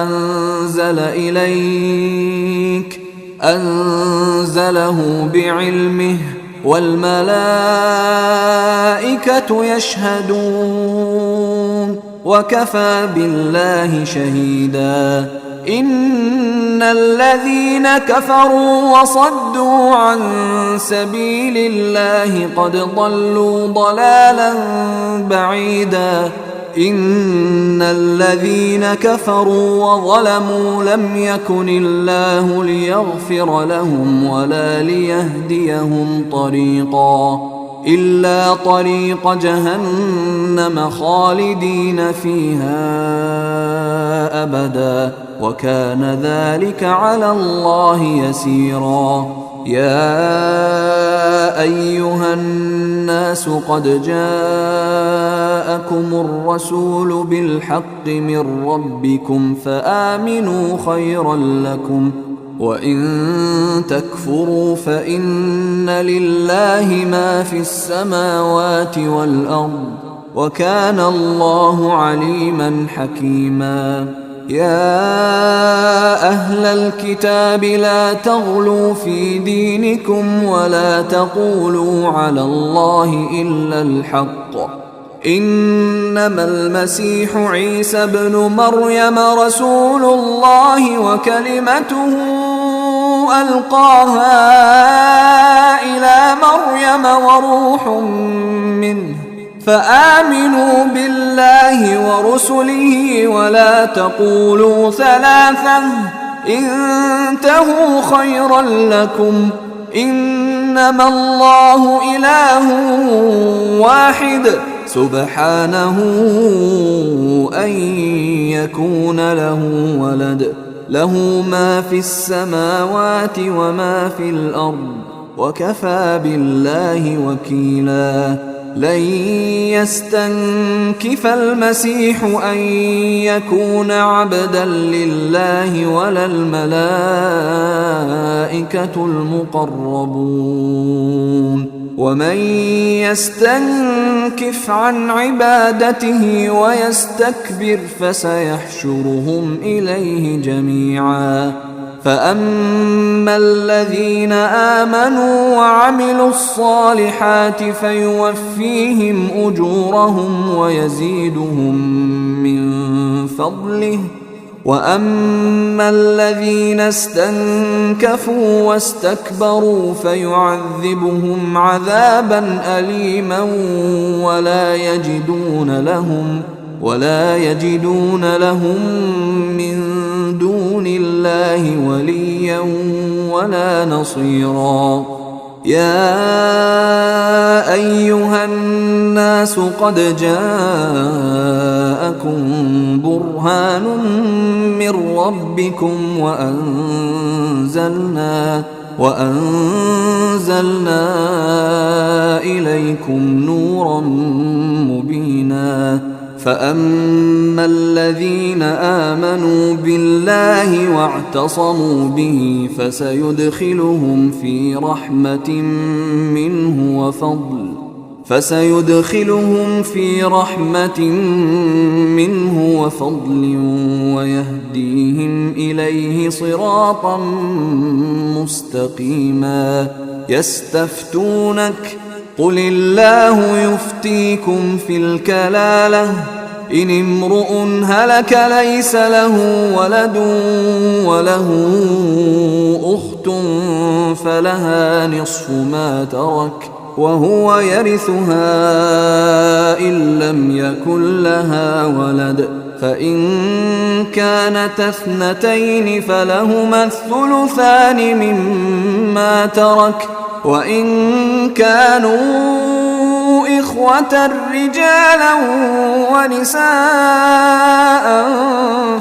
أنزل إليك أنزله بعلمه والملائكة يشهدون وكفى بالله شهيدا. إن الذين كفروا وصدوا عن سبيل الله قد ضلوا ضلالا بعيدا. إن الذين كفروا وظلموا لم يكن الله ليغفر لهم ولا ليهديهم طريقا إلا طريق جهنم خالدين فيها أبدا وكان ذلك على الله يسيرا. يا أيها الناس قد جاءكم الرسول بالحق من ربكم فآمنوا خيرا لكم وإن تكفروا فإن لله ما في السماوات والأرض وكان الله عليما حكيما. يا أهل الكتاب لا تغلوا في دينكم ولا تقولوا على الله إلا الحق إنما المسيح عيسى ابن مريم رسول الله وكلمته ألقاها إلى مريم وروح منه فآمنوا بالله ورسله ولا تقولوا ثلاثة انتهوا خيرا لكم إنما الله إله واحد سبحانه أن يكون له ولد له ما في السماوات وما في الأرض وكفى بالله وكيلا. لن يستنكف المسيح أن يكون عبدا لله ولا الملائكة المقربون ومن يستنكف عن عبادته ويستكبر فسيحشرهم إليه جميعا. فأما الذين آمنوا وعملوا الصالحات فيوفيهم أجورهم ويزيدهم من فضله وأما الذين استنكفوا واستكبروا فيعذبهم عذابا أليما ولا يجدون لهم من دون الله وليا ولا نصيرا. يا أيها الناس قد جاءكم برهان من ربكم وأنزلنا إليكم نورا مبينا. فأما الذين آمنوا بالله واعتصموا به فسيدخلهم في رحمة منه وفضل ويهديهم إليه صراطا مستقيما. قل الله يفتيكم في الكلالة إن امرؤ هلك ليس له ولد وله أخت فلها نصف ما ترك وهو يرثها إن لم يكن لها ولد فإن كانت اثنتين فلهما الثلثان مما ترك وإن كانوا إخوة رجالا ونساء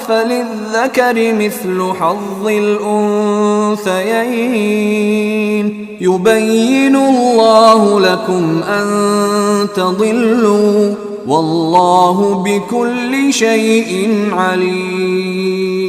فللذكر مثل حظ الأنثيين يبين الله لكم أن تضلوا والله بكل شيء عليم.